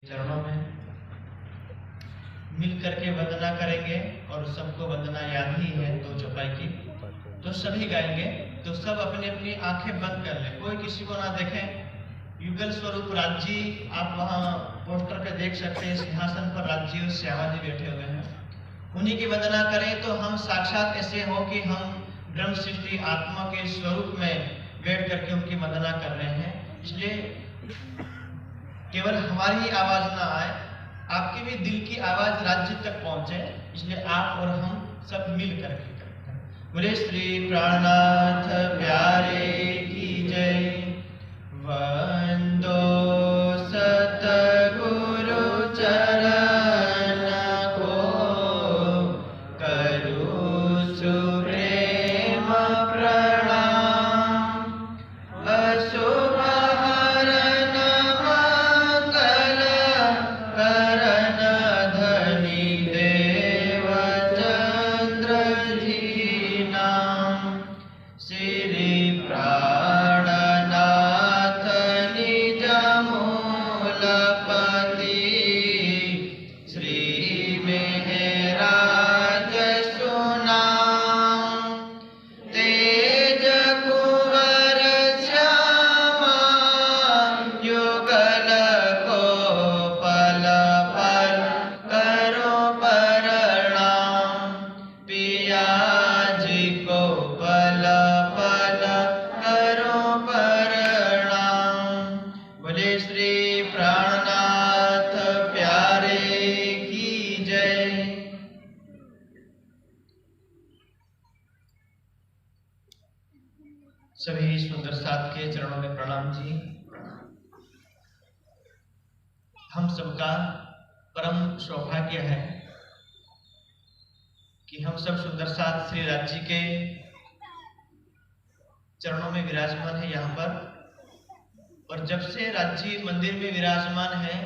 चरणों में मिल करके वंदना करेंगे और सबको वंदना याद ही है दो चौपाई की, तो सभी गाएंगे। तो सब अपनी अपनी आंखें बंद कर लें, कोई किसी को ना देखें। युगल स्वरूप राज जी आप वहाँ पोस्टर पे देख सकते हैं, सिंहासन पर राज जी और श्यामा जी बैठे हुए हैं, उन्हीं की वंदना करें। तो हम साक्षात ऐसे हो कि हम ब्रह्म सृष्टि आत्मा के स्वरूप में बैठ करके उनकी वंदना कर रहे हैं। इसलिए केवल हमारी ही आवाज ना आए, आपकी भी दिल की आवाज राज्य तक पहुंचे, इसलिए आप और हम सब मिल करके करते हैं। बोले श्री प्राणनाथ प्यारे की जय। वंदो सतगुरु चरण को करूं सुप्रेम प्रणाम। अशुभ हरण मंगल करण धनी देव चंद्र जी नाम। श्री प्राणनाथ निज मूलपति श्री मेहराज सुनाम। तेज कुंवर श्यामा युगल को पल पल करो प्रणाम। पिया जी को पल पल करो प्रणाम। बोले श्री प्राणनाथ प्यारे की जय। सभी सुंदर साथ के चरणों में प्रणाम जी। हम सबका परम सौभाग्य है कि हम सब सुंदर साथ श्री राज जी के चरणों में विराजमान है यहाँ पर। और जब से राज जी मंदिर में विराजमान है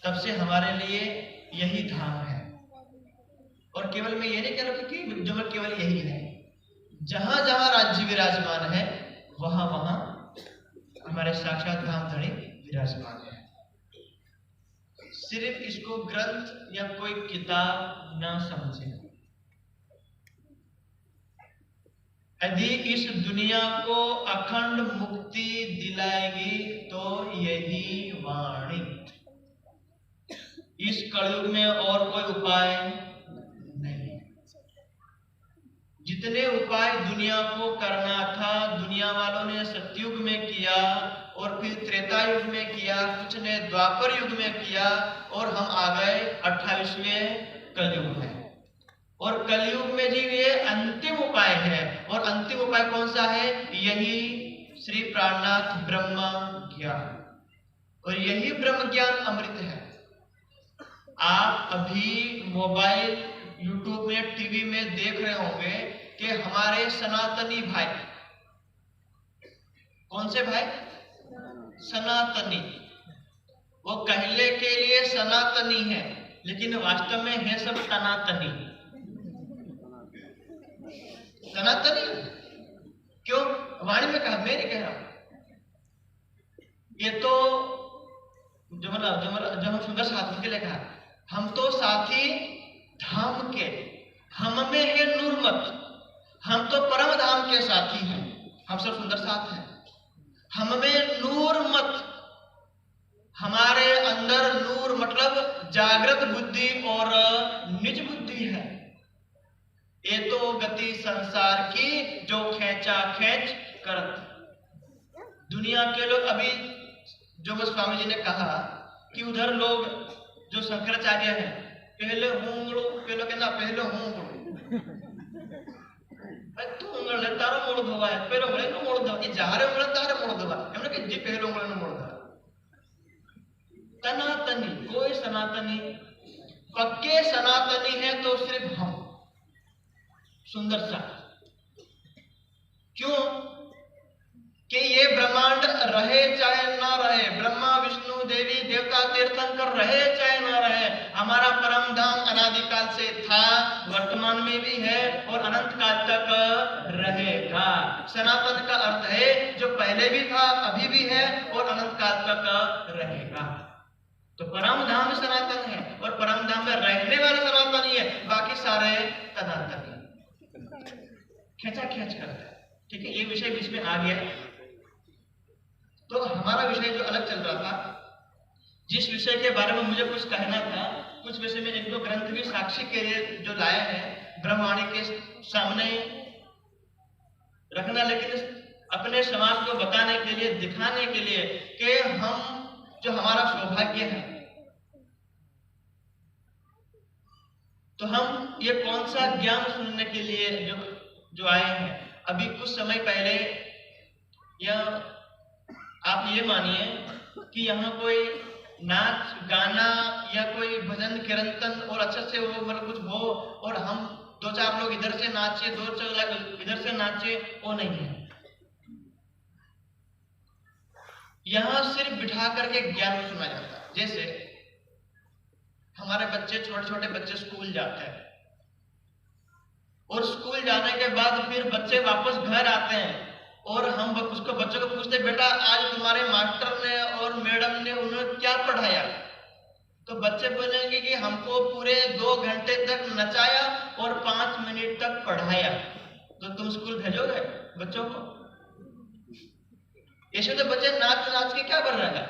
तब से हमारे लिए यही धाम है। और केवल मैं ये नहीं कह रहा कि जो केवल यही है, जहां जहां राज जी विराजमान है वहां वहां हमारे साक्षात धाम धड़ी विराजमान है। सिर्फ इसको ग्रंथ या कोई किताब न समझे। यदि इस दुनिया को अखंड मुक्ति दिलाएगी तो यही वाणी। इस कलयुग में और कोई उपाय नहीं। जितने उपाय दुनिया को करना था दुनिया वालों ने सतयुग में किया, और फिर त्रेता युग में किया, कुछ ने द्वापर युग में किया, और हम आ गए 28वें कलयुग में। और कलयुग में जी ये अंतिम उपाय है। और अंतिम उपाय कौन सा है? यही श्री प्राणनाथ ब्रह्म ज्ञान। और यही ब्रह्म ज्ञान अमृत है। आप अभी मोबाइल, यूट्यूब में, टीवी में देख रहे होंगे कि हमारे सनातनी भाई, कौन से भाई? सनातनी। वो कहले के लिए सनातनी है, लेकिन वास्तव में है सब सनातनी। सनातनी क्यों? वाणी में कहा, मैं नहीं कह रहा। ये तो जो हम सुंदर साथी के लिए कहा, हम तो साथी धाम के, हम में है नूर मत। हम तो परम धाम के साथी हैं, हम सब सुंदर साथ हैं। हम में नूर मत, हमारे अंदर नूर मतलब जागृत बुद्धि और निज बुद्धि है। ये तो गति संसार की जो खेचा खेच करत। दुनिया के लोग अभी जो गोस्वामी जी ने कहा कि उधर लोग जो शंकराचार्य है, पहले होंगड़ो, पहले कहना पहले होंगड़ो, तू उंगल तारो मोड़ दवा है, पहले उंगले नो मोड़ दवा, ये जारे उंगले तारे मोड़ दवा, हमने कि जी पहले उंगले नो मोड़ दवा। सनातनी, कोई सनातनी, पक्के सनातनी है तो सिर्फ हम सुंदर सा। क्यों? कि ये ब्रह्मांड रहे चाहे ना रहे, ब्रह्मा विष्णु देवी देवता तीर्थंकर रहे चाहे ना रहे, हमारा परम धाम अनादिकाल से था, वर्तमान में भी है और अनंत काल तक रहेगा। सनातन का अर्थ है जो पहले भी था, अभी भी है और अनंत काल तक रहेगा। तो परम धाम सनातन है और परम धाम में रहने वाला सनातन ही है, बाकी सारे तदंतरी खींचा खींच करते हैं। ठीक है, ये विषय बीच में आ गया। तो हमारा विषय जो अलग चल रहा था, जिस विषय के बारे में मुझे कुछ कहना था, कुछ विषय में एक दो ग्रंथ भी साक्षी के लिए जो लाए हैं ब्रह्मवाणी के सामने रखना, लेकिन अपने समाज को बताने के लिए, दिखाने के लिए कि हम जो हमारा सौभाग्य है, तो हम ये कौन सा ज्ञान सुनने के लिए जो आए हैं। अभी कुछ समय पहले, या आप ये मानिए कि यहाँ कोई नाच गाना या कोई भजन कीर्तन और अच्छे से वो मतलब कुछ हो और हम दो चार लोग इधर से नाचे, दो चार लोग इधर से नाचे, वो नहीं है। यहाँ सिर्फ बिठा करके ज्ञान सुना जाता है। जैसे हमारे बच्चे, छोटे छोटे बच्चे स्कूल जाते हैं और स्कूल जाने के बाद फिर बच्चे वापस घर आते हैं और हम उसको बच्चों को पूछते, बेटा आज तुम्हारे मास्टर ने और मैडम ने उन्होंने क्या पढ़ाया? तो बच्चे बोलेंगे कि हमको पूरे 2 घंटे तक नचाया और 5 मिनट तक पढ़ाया। तो तुम स्कूल भेजोगे बच्चों को? ऐसे तो बच्चे नाच नाच के क्या बन रहेगा?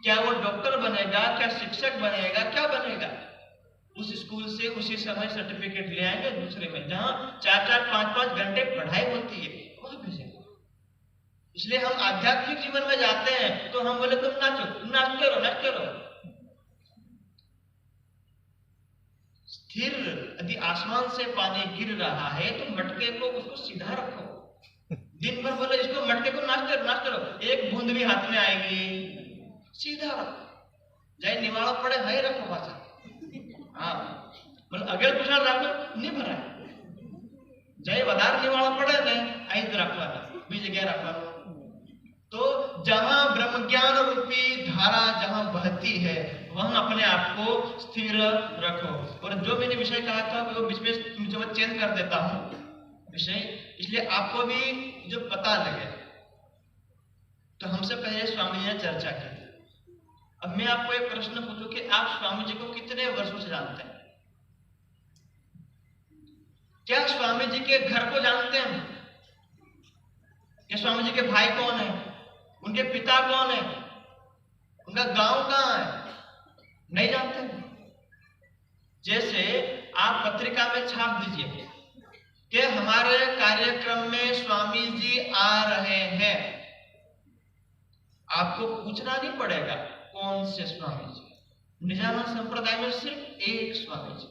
क्या वो डॉक्टर बनेगा, क्या शिक्षक बनेगा, क्या बनेगा? उस स्कूल से उसी समय सर्टिफिकेट ले आएंगे दूसरे में, जहां 4-4, 5-5 घंटे पढ़ाई होती है, वहां भेजेंगे। इसलिए हम आध्यात्मिक जीवन में जाते हैं तो हम बोले तुम नाचो, नाचते रहो, नाचते रहो। स्थिर यदि आसमान से पानी गिर रहा है तो मटके को उसको सीधा रखो। दिन भर बोले इसको मटके को नाचते नाचते रहो, एक बूंद भी हाथ में आएगी, सीधा रखो। जाए निवाड़ा पड़े है रखो भाषा, हाँ मतलब अगल पिछड़ रखो नहीं भरा, जाए वदार निवाड़ा पड़े ने आई रखवा बीज गया रखवा। तो जहां ब्रह्म ज्ञान रूपी धारा जहां बहती है वहां अपने आप को स्थिर रखो। और जो मैंने विषय कहा था वो बीच में जो मैं चेंज कर देता हूं विषय, इसलिए आपको भी जो पता लगे। तो हमसे पहले स्वामी जी ने चर्चा की। अब मैं आपको एक प्रश्न पूछूं कि आप स्वामी जी को कितने वर्षों से जानते हैं? क्या स्वामी जी के घर को जानते हैं? कि स्वामी जी के भाई कौन है, उनके पिता कौन है, उनका गांव कहां है? नहीं जानते। जैसे आप पत्रिका में छाप दीजिए कि हमारे कार्यक्रम में स्वामी जी आ रहे हैं, आपको पूछना नहीं पड़ेगा कौन से स्वामी जी। निजानंद संप्रदाय में सिर्फ एक स्वामी जी।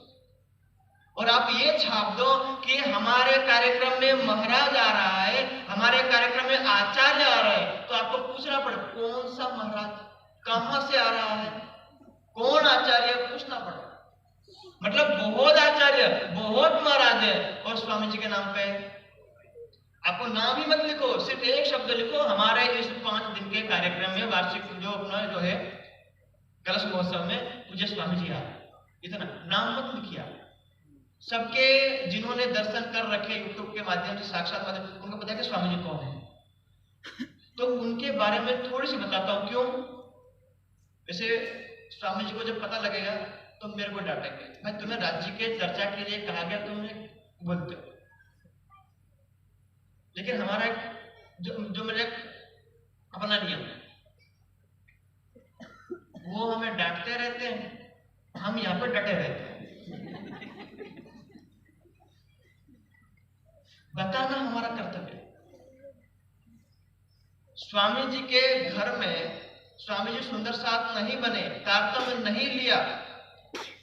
और आप ये छाप दो कि हमारे कार्यक्रम में महाराज आ रहा है, हमारे कार्यक्रम में आचार्य आ रहे हैं, तो आपको पूछना पड़े कौन सा महाराज, कहां से आ रहा है, कौन आचार्य, पूछना पड़ेगा। मतलब बहुत आचार्य, बहुत महाराज है और स्वामी जी के नाम पे आपको नाम ही मत लिखो, सिर्फ एक शब्द लिखो, हमारे इस 5 दिन के कार्यक्रम में वार्षिक जो अपना जो है कलश महोत्सव में पूज्य स्वामी जी आ रहे, इतना नाम मत लिखिए। सबके जिन्होंने दर्शन कर रखे यूट्यूब के माध्यम से, साक्षात माध्यम, उनको पता है कि स्वामी जी कौन है। तो उनके बारे में थोड़ी सी बताता हूं। क्यों? वैसे स्वामी जी को जब पता लगेगा तो मेरे को डांटेंगे, भाई तुम्हें राज्य के चर्चा के लिए कहा गया, तुमने बोलते हो। लेकिन हमारा जो मेरे अपना नियम है, वो हमें डांटते रहते हैं, हम यहाँ पर डटे रहते हैं। बताना हमारा कर्तव्य। स्वामी जी के घर में स्वामी जी सुंदर साथ नहीं बने, तारतम्य नहीं लिया,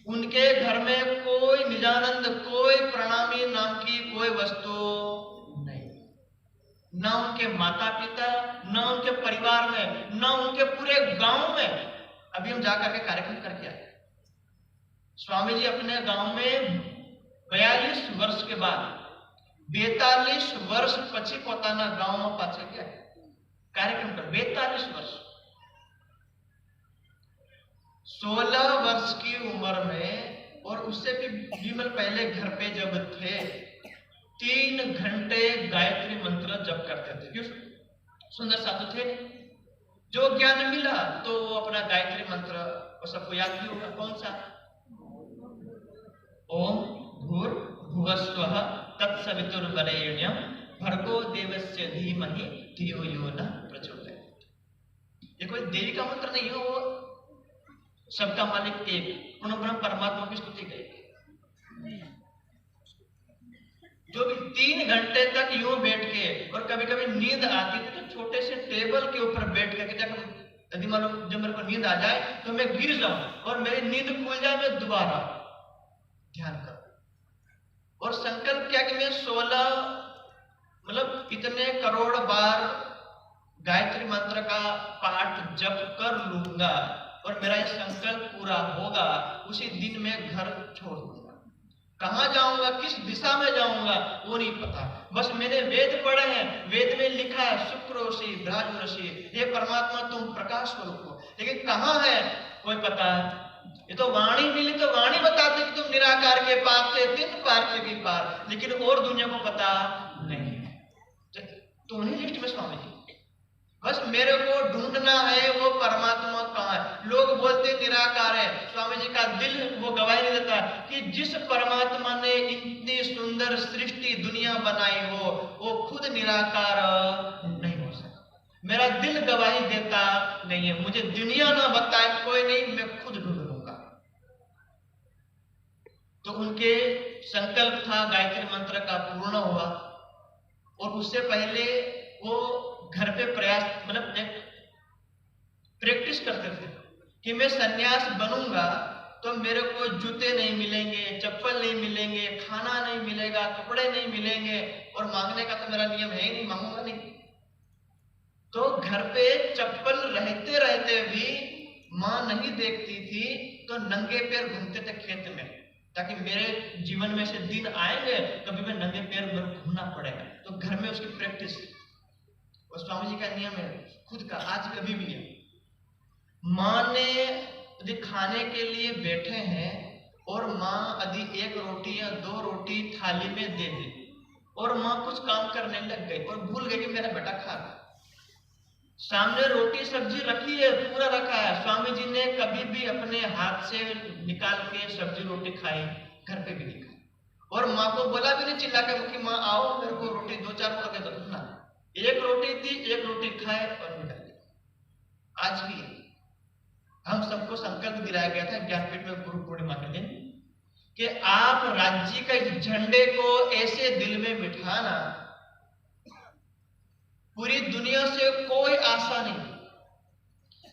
उनके घर में कोई निजानंद, कोई प्रणामी नाम की कोई वस्तु नहीं, ना उनके माता पिता, ना उनके परिवार में, ना उनके पूरे गांव में। अभी हम जाकर के कार्यक्रम करके आए। स्वामी जी अपने गांव में 42 वर्ष के बाद 42 वर्ष પછી પોતાના ગામમાં પાછા ગયા कार्यक्रम कर। 42 वर्ष, 16 वर्ष की उम्र में, और उससे भी पहले घर पे जब थे 3 घंटे गायत्री मंत्र जप करते थे। क्यों? सुंदर साधु थे, जो ज्ञान मिला तो वो अपना गायत्री मंत्र और सबको याद भी होगा कौन सा? ओम भूर्भुवस्वः तत्सवितुर्वरेण्यं भर्गो देवस्य धीमहि धियो यो न प्रचोदयात्। ये कोई देवी का मंत्र नहीं है, वो सबका मालिक एक पूर्ण ब्रह्म परमात्मा की स्तुति गई। जो भी 3 घंटे तक यूं बैठ के, और कभी कभी नींद आती थी तो छोटे से टेबल के ऊपर बैठ करके, यदि मालूम जब मेरे को नींद आ जाए तो मैं गिर जाऊं और मेरी नींद खुल जाए, मैं दोबारा ध्यान करूं। और संकल्प किया कि मैं 16 मतलब इतने करोड़ बार गायत्री मंत्र का पाठ जप कर लूंगा और मेरा ये संकल्प पूरा होगा, उसी दिन मैं घर छोड़ दूंगा। कहां जाऊंगा, किस दिशा में जाऊंगा वो नहीं पता, बस मैंने वेद पढ़े हैं, वेद में लिखा है शुक्रोषि ब्राह्मणषि, हे परमात्मा तुम प्रकाश स्वरूप हो, लेकिन कहां है कोई पता है? ये तो वाणी मिली तो वाणी बताते कि तुम निराकार के पार से तीन पार से भी पार, लेकिन और दुनिया को पता नहीं है। तो उन्हीं लिस्ट में स्वामी जी, बस मेरे को ढूंढना है वो परमात्मा कहाँ है। लोग बोलते निराकार है, स्वामी जी का दिल वो गवाही नहीं देता कि जिस परमात्मा ने इतनी सुंदर सृष्टि दुनिया बनाई हो वो खुद निराकार नहीं हो सकता। मेरा दिल गवाही देता नहीं है, मुझे दुनिया ना बताए कोई नहीं, मैं खुद ढूंढ लूंगा। तो उनके संकल्प था गायत्री मंत्र का पूर्ण हुआ, और उससे पहले वो घर पे प्रयास मतलब प्रैक्टिस करते थे कि मैं सन्यास बनूंगा तो मेरे को जूते नहीं मिलेंगे, चप्पल नहीं मिलेंगे, खाना नहीं मिलेगा, कपड़े नहीं मिलेंगे, और मांगने का तो मेरा नियम है ही नहीं, मांगूंगा नहीं। तो घर पे चप्पल रहते रहते भी मां नहीं देखती थी तो नंगे पैर घूमते थे खेत में, ताकि मेरे जीवन में से दिन आएंगे कभी मैं नंगे पैर घूमना पड़ेगा। तो घर में उसकी प्रैक्टिस, और स्वामी जी का नियम है खुद का, आज कभी भी है। माँ ने यदि खाने के लिए बैठे हैं और माँ यदि 1 रोटी या 2 रोटी थाली में दे दे और माँ कुछ काम करने लग गई और भूल गई कि मेरा बेटा खा रहा, सामने रोटी सब्जी रखी है, पूरा रखा है, स्वामी जी ने कभी भी अपने हाथ से निकाल के सब्जी रोटी खाई, घर पे भी नहीं खाई, और माँ को बोला भी नहीं चिल्ला के कि माँ आओ मेरे को रोटी 2-4 पका दे दो ना, 1 रोटी थी, 1 रोटी खाए और निकल गए। आज भी हम सबको संकल्प दिलाया गया था ज्ञानपीठ में गुरु पूर्णिमा के दिन कि आप राज्य के झंडे को ऐसे दिल में बिठाना, पूरी दुनिया से कोई आशा नहीं,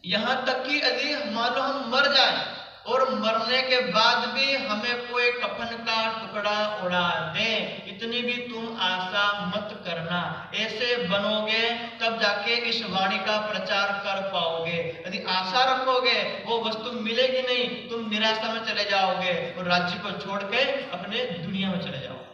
यहां तक कि यदि मान लो हम मर जाए और मरने के बाद भी हमें कोई कफन का टुकड़ा उड़ा दे, इतनी भी तुम आशा मत करना, ऐसे बनोगे तब जाके इस वाणी का प्रचार कर पाओगे। यदि आशा रखोगे वो वस्तु मिलेगी नहीं, तुम निराशा में चले जाओगे और राज्य को छोड़ के अपने दुनिया में चले जाओगे।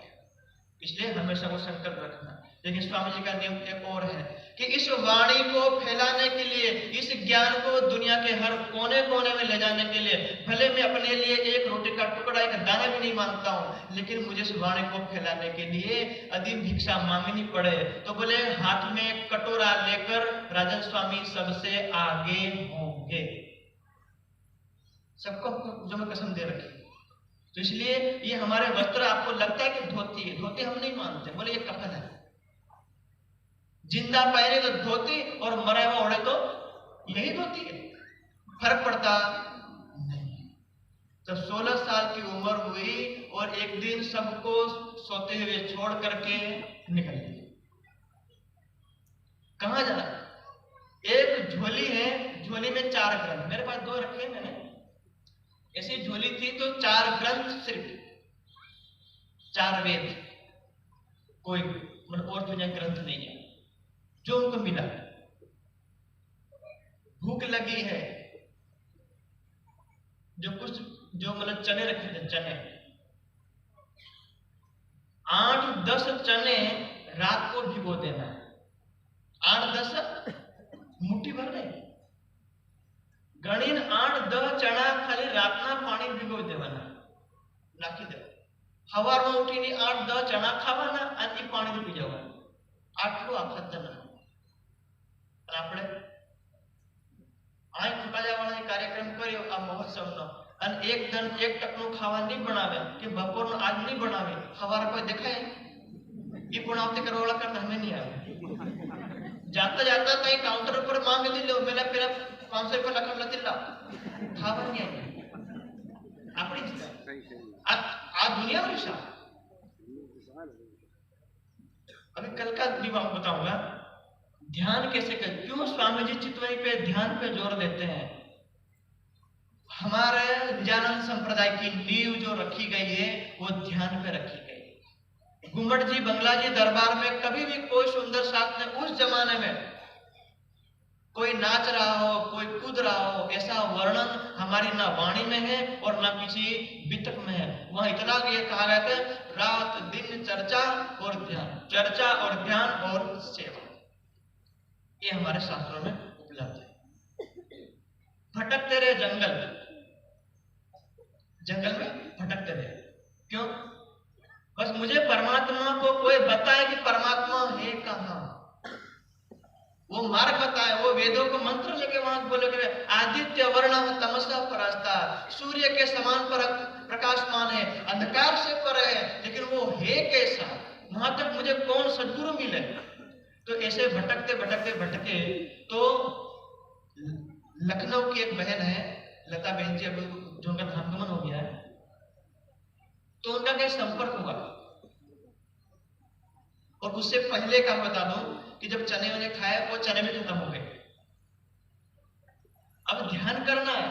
इसलिए हमेशा वो संकल्प रखना। लेकिन स्वामी जी का नियम एक और है कि इस वाणी को फैलाने के लिए, इस ज्ञान को दुनिया के हर कोने कोने में ले जाने के लिए, भले मैं अपने लिए 1 रोटी का टुकड़ा, 1 दाना भी नहीं मांगता हूं, लेकिन मुझे इस वाणी को फैलाने के लिए यदि भिक्षा मांगनी पड़े तो बोले हाथ में कटोरा लेकर राजन स्वामी सबसे आगे होंगे। सबको जो मैं कसम दे रखी। तो इसलिए ये हमारे वस्त्र, आपको लगता है कि धोती है, धोती हम नहीं मानते, बोले ये कफन है। जिंदा पहने तो धोती और मरे हुए ओढ़े तो यही धोती है, फर्क पड़ता नहीं। जब 16 साल की उम्र हुई और एक दिन सबको सोते हुए छोड़ करके निकल गए। कहां जाना? एक झोली है, झोली में 4 ग्रंथ, मेरे पास 2 रखे मैंने, ऐसी झोली थी तो 4 ग्रंथ, सिर्फ 4 वेद, कोई मतलब और दुनिया ग्रंथ नहीं है, जो उनको मिला। भूख लगी है, जो मतलब चने रखे थे, चने 8-10 चने रात को भिगो देना है, 8-10 मुट्ठी भर नहीं, गणिन 8-10 चना खाली रातना पानी भिगो देवाना, नाखी दे हवार में उठीने 8-10 चना खावाना आणि पाणी पी जवाना, આટલું આખા આપણે આ ફટાજાવાળા કાર્યક્રમ કર્યો આ મહોત્સવનો અને એક દન એક ટકનું ખાવા નહીં બનાવે કે બપોરનું આજ નહીં બનાવે સવારે કોઈ દેખાય એ પણ આવતે કરવાવાળા કરતા અમે નહીં આવે जाता जाता कहीं काउंटर पर मांग ली लो मेरा पेरा 500 रुपया लखन लती ला खावा नहीं आई अपनी आ दुनिया में शा अभी कल का भी बात बताऊंगा ध्यान कैसे कर क्यों स्वामी जी चितवई पे ध्यान पे जोर देते हैं हमारे निजानंद संप्रदाय की नींव जो रखी गई है वो ध्यान पे रखी गई गुम्बद जी बंगला जी दरबार में कभी भी कोई सुंदर शास्त्र ने उस जमाने में कोई नाच रहा हो कोई कूद रहा हो ऐसा वर्णन हमारी ना वाणी में है और ना किसी बितक में है वहां इतना ये कहा गया था रात दिन चर्चा और ध्यान और सेवा ये हमारे शास्त्रों में उपलब्ध है भटकते रहे जंगल में भटकते रहे क्यों बस मुझे परमात्मा को कोई बताए कि परमात्मा है कहां वो मार्ग बताए वो वेदों को मंत्र लेके वहां बोले कि आदित्य वर्ण तमसा परास्ता सूर्य के समान पर प्रकाशमान है अंधकार से पर है लेकिन वो है कैसा वहां तक मुझे कौन सद्गुरु मिले तो ऐसे भटकते तो लखनऊ की एक बहन है लता बहन जी अभी जो उनका धामगमन हो गया है तो उनका क्या संपर्क हुआ और उससे पहले का बता दूं कि जब चने वने खाए वो चने में खत्म हो गए अब ध्यान करना है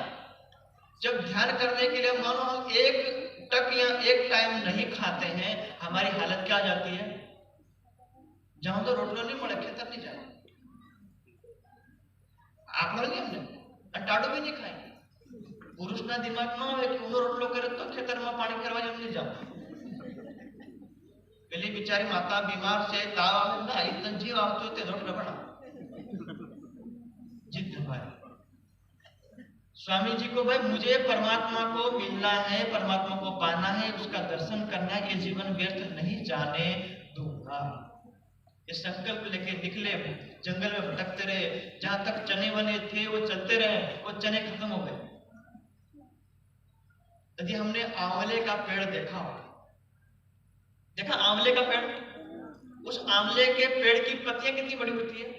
जब ध्यान करने के लिए मानो हम एक टक या एक टाइम नहीं खाते हैं हमारी हालत क्या आ जाती है जहां तो रोटलो नहीं મળે ખેતર नहीं जाए आप नहीं हमने टाड़ो भी नहीं खाए पुरुष ना दिमाग में આવે કે ઉનો રોટલો કરે તો ખેતરમાં પાણી કરવા જેમ નહીં જાવ પેલી बिचारी माता बीमार से ताव આવે ના ઇતન જીવ આવતો તે રોટલો બના जिद भाई स्वामी जी को भाई मुझे परमात्मा को मिलना है परमात्मा को पाना है उसका दर्शन करना है ये जीवन व्यर्थ नहीं जाने दूंगा ये संकल्प लेके निकले जंगल में भटकते रहे जहां तक चने वाले थे वो चलते रहे वो चने खत्म हो गए यदि हमने आंवले का पेड़ देखा आंवले का पेड़ उस आंवले के पेड़ की पत्तियां कितनी बड़ी होती है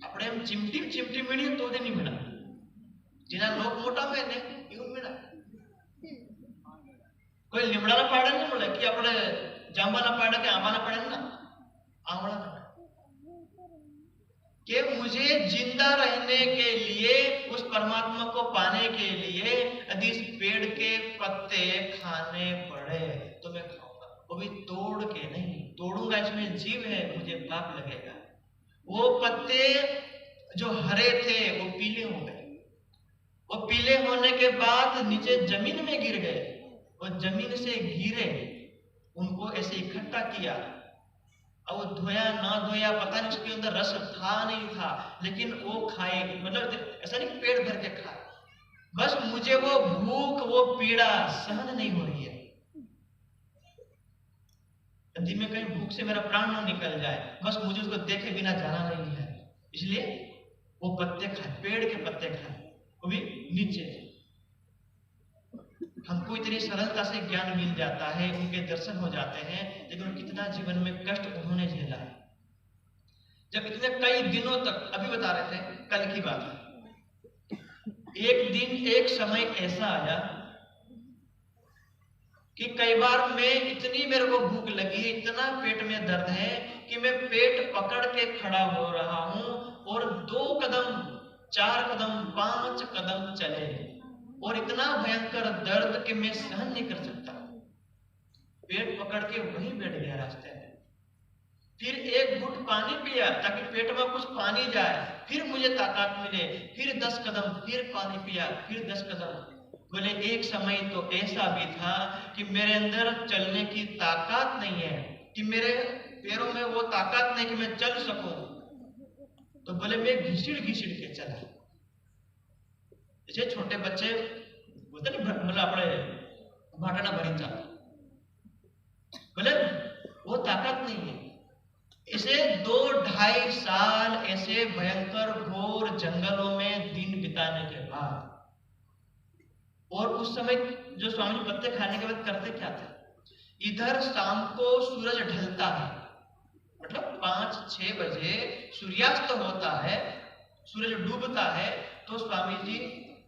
अपने हम चिमटी मिली तो दे नहीं मिला जिना लोग मोटा में ने यूं मिला कोई લીમડાના પાડા नहीं મળે कि આપણે જાંબાના પાડા કે આંબાના પાડા ना आंवला कि मुझे जिंदा रहने के लिए उस परमात्मा को पाने के लिए यदि इस पेड़ के पत्ते खाने पड़े तो मैं खाऊंगा वो भी तोड़ के नहीं तोड़ूंगा इसमें जीव है मुझे पाप लगेगा वो पत्ते जो हरे थे वो पीले हो गए वो पीले होने के बाद नीचे जमीन में गिर गए वो जमीन से गिरे उनको ऐसे इकट्ठा किया और वो धोया ना धोया पता नहीं उसके अंदर रस था नहीं था लेकिन वो खाए मतलब ऐसा नहीं पेट भर के खाए बस मुझे वो भूख वो पीड़ा सहन नहीं हो रही है यदि मैं कहीं भूख से मेरा प्राण ना निकल जाए बस मुझे उसको देखे बिना जाना नहीं है इसलिए वो पत्ते खाए पेड़ के पत्ते खाए वो भी नीचे हमको इतनी सरलता से ज्ञान मिल जाता है उनके दर्शन हो जाते हैं लेकिन कितना जीवन में कष्ट उन्होंने झेला है जब इतने कई दिनों तक अभी बता रहे थे कल की बात है एक दिन एक समय ऐसा आया कि कई बार मैं इतनी मेरे को भूख लगी इतना पेट में दर्द है कि मैं पेट पकड़ के खड़ा हो रहा हूं और 2 कदम 4 कदम 5 कदम चले और इतना भयंकर दर्द कि मैं सहन नहीं कर सकता पेट पकड़ के वहीं बैठ गया रास्ते में फिर एक घुट पानी पिया ताकि पेट में कुछ पानी जाए फिर मुझे ताकत मिले फिर 10 कदम फिर पानी पिया फिर 10 कदम बोले एक समय तो ऐसा भी था कि मेरे अंदर चलने की ताकत नहीं है कि मेरे पैरों में वो ताकत नहीं कि मैं चल सकूं तो बोले मैं घिसड़ के चला जैसे छोटे बच्चे बोलते नहीं मतलब अपने भाटना भरी था बोले वो ताकत नहीं है जैसे 2-2.5 साल ऐसे भयंकर घोर जंगलों में दिन बिताने के बाद, और उस समय जो स्वामी जी पत्ते खाने के बाद करते क्या थे, इधर शाम को सूरज ढलता है, मतलब 5-6 बजे सूर्यास्त होता है, सूरज डूबता है, तो स्वामी जी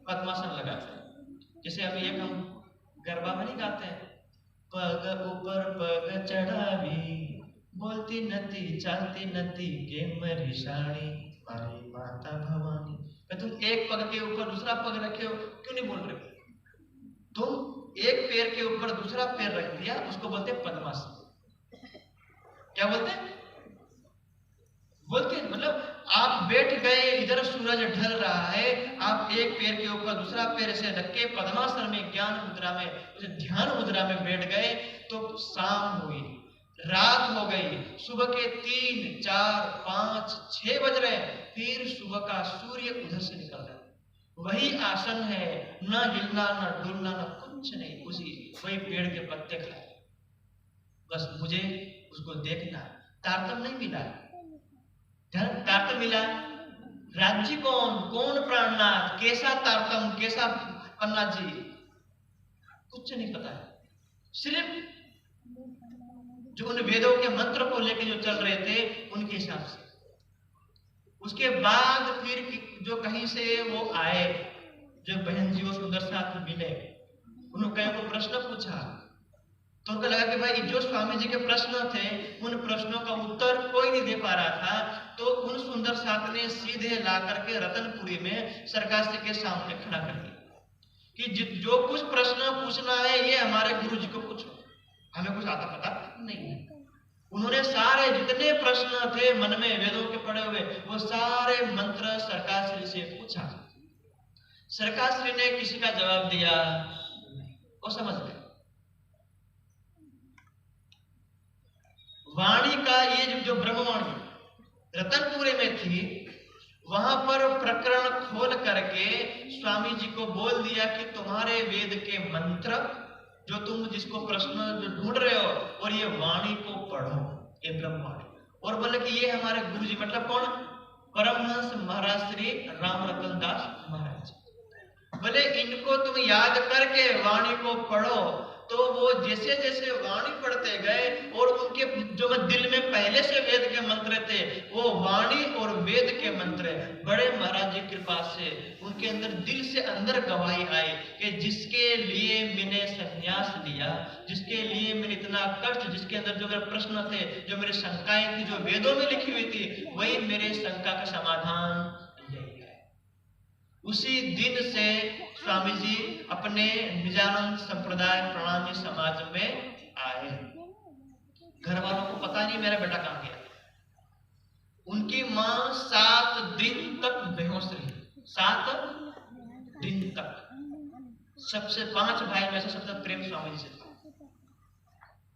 पद्मासन लगाते हैं। जैसे अभी एक हम गरबा में नहीं गाते हैं, पग ऊपर पग चढ़ावी, बोलती नती चलती नती के मरी साणी, मारी माता भवानी। तुम एक पग के ऊपर दूसरा पग रखे हो, क्यों नहीं बोल रहे हो? तुम एक पैर के ऊपर दूसरा पैर रख दिया, उसको बोलते हैं पद्मासन। क्या बोलते हैं? बोलते मतलब आप बैठ गए, इधर सूरज ढल रहा है, आप एक पैर के ऊपर दूसरा पैर से रख के पद्मासन में, ज्ञान मुद्रा में, ध्यान मुद्रा में बैठ गए, तो शाम हुई, रात हो गई, सुबह के 3, 4, 5, 6 बज रहे, फिर सुबह का सूर्य उधर से निकल रहा है। वही आसन है, न हिलना न डुलना न कुछ नहीं, उसी वही पेड़ के पत्ते खाए, बस मुझे उसको देखना। तारतम नहीं मिला, तारतम मिला, राज्य कौन प्राणनाथ, कैसा तारतम, कैसा पन्ना जी, कुछ नहीं पता है। सिर्फ जो उन वेदों के मंत्र को लेके जो चल रहे थे उनके हिसाब से। उसके बाद फिर जो कहीं से वो आए, जो बहन जी वो सुंदर साथ मिले, उन्होंने कहीं को प्रश्न पूछा, तो उनको लगा कि भाई जो स्वामी जी के प्रश्न थे उन प्रश्नों का उत्तर कोई नहीं दे पा रहा था, तो उन सुंदर साथ ने सीधे ला करके रतनपुरी में सरकार के सामने खड़ा कर दिया कि जो कुछ प्रश्न पूछना है ये हमारे गुरु जी को पूछो, हमें कुछ आता पता नहीं है। उन्होंने सारे जितने प्रश्न थे मन में वेदों के पढ़े हुए, वो सारे मंत्र सरकार श्री से पूछा। सरकार श्री ने किसी का जवाब दिया, वो समझ गए। वाणी का ये जो ब्रह्मवाणी रतनपुरे में थी, वहां पर प्रकरण खोल करके स्वामी जी को बोल दिया कि तुम्हारे वेद के मंत्र जो तुम जिसको प्रश्न जो ढूंढ रहे हो, और ये वाणी को पढ़ो, ये ब्रह्मवाणी। और बोले कि ये हमारे गुरु जी, मतलब कौन? परमहंस महाराज श्री राम रतन दास महाराज। बोले इनको तुम याद करके वाणी को पढ़ो। तो वो जैसे जैसे वाणी पढ़ते गए, और उनके जो दिल में पहले से वेद के मंत्र थे, वो वाणी और वेद के मंत्र बड़े महाराज जी कृपा से उनके अंदर दिल से अंदर गवाही आई कि जिसके लिए मैंने संन्यास लिया, जिसके लिए मैंने इतना कष्ट, जिसके अंदर जो मेरे प्रश्न थे, जो मेरी शंकाएं थी, जो वेदों में लिखी हुई थी, वही मेरे शंका का समाधान। उसी दिन से स्वामी जी अपने निजानंद संप्रदाय प्रणामी समाज में आए। घर वालों को पता नहीं मेरा बेटा कहां गया। उनकी मां 7 दिन तक बेहोश रही, 7 दिन तक। सबसे 5 भाई में से सबसे प्रेम स्वामी जी से था।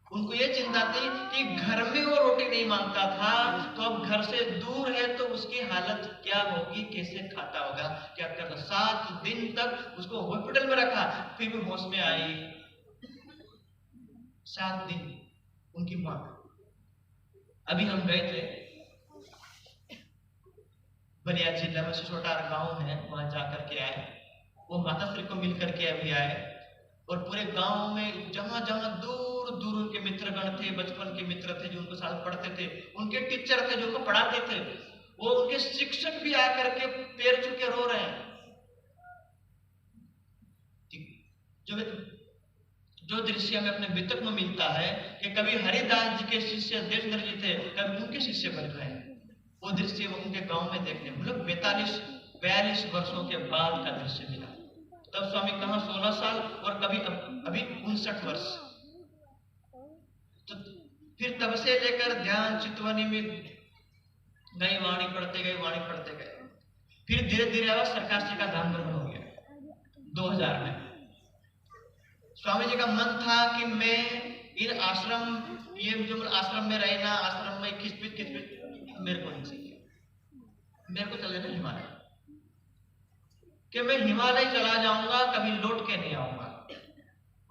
उनको ये चिंता थी कि घर में वो रोटी नहीं मांगता था, तो अब घर से दूर है तो उसकी हालत क्या होगी, कैसे खाता होगा, क्या करता। 7 दिन तक उसको हॉस्पिटल में रखा, फिर भी होश में आई। 7 दिन उनकी मां। अभी हम गए थे बलिया जिला में सिसोटार गांव है, वहां जाकर के आए। वो माता श्री को मिल करके अभी आए, और पूरे गांव में जहां जहां दूर दूर उनके मित्रगण थे, बचपन के मित्र थे जो उनको साथ पढ़ते थे, उनके टीचर थे जो उनको पढ़ाते थे, वो उनके शिक्षक भी आकर के पैर छू के रो रहे हैं। जो दृश्य हमें अपने वितक में मिलता है कि कभी हरिदास जी के शिष्य देशधर जी थे, कभी उनके शिष्य बन रहे हैं, वो दृश्य उनके गांव में देखने मतलब 42 वर्षों के बाद का दृश्य मिला। तब स्वामी कहां 16 साल, और कभी अभी 59 वर्ष। तो फिर तब से लेकर ध्यान चितवनी में गए, वाणी पढ़ते गए, वाणी पढ़ते गए। फिर धीरे धीरे आवाज सरकार जी का धाम ग्रहण हो गया 2000 में। स्वामी जी का मन था कि मैं इन आश्रम, ये जो आश्रम में रहना, आश्रम में खिचपिच मेरे को नहीं चाहिए। मेरे को चले जाना हिमालय, कि मैं हिमालय चला जाऊंगा, कभी लौट के नहीं आऊंगा।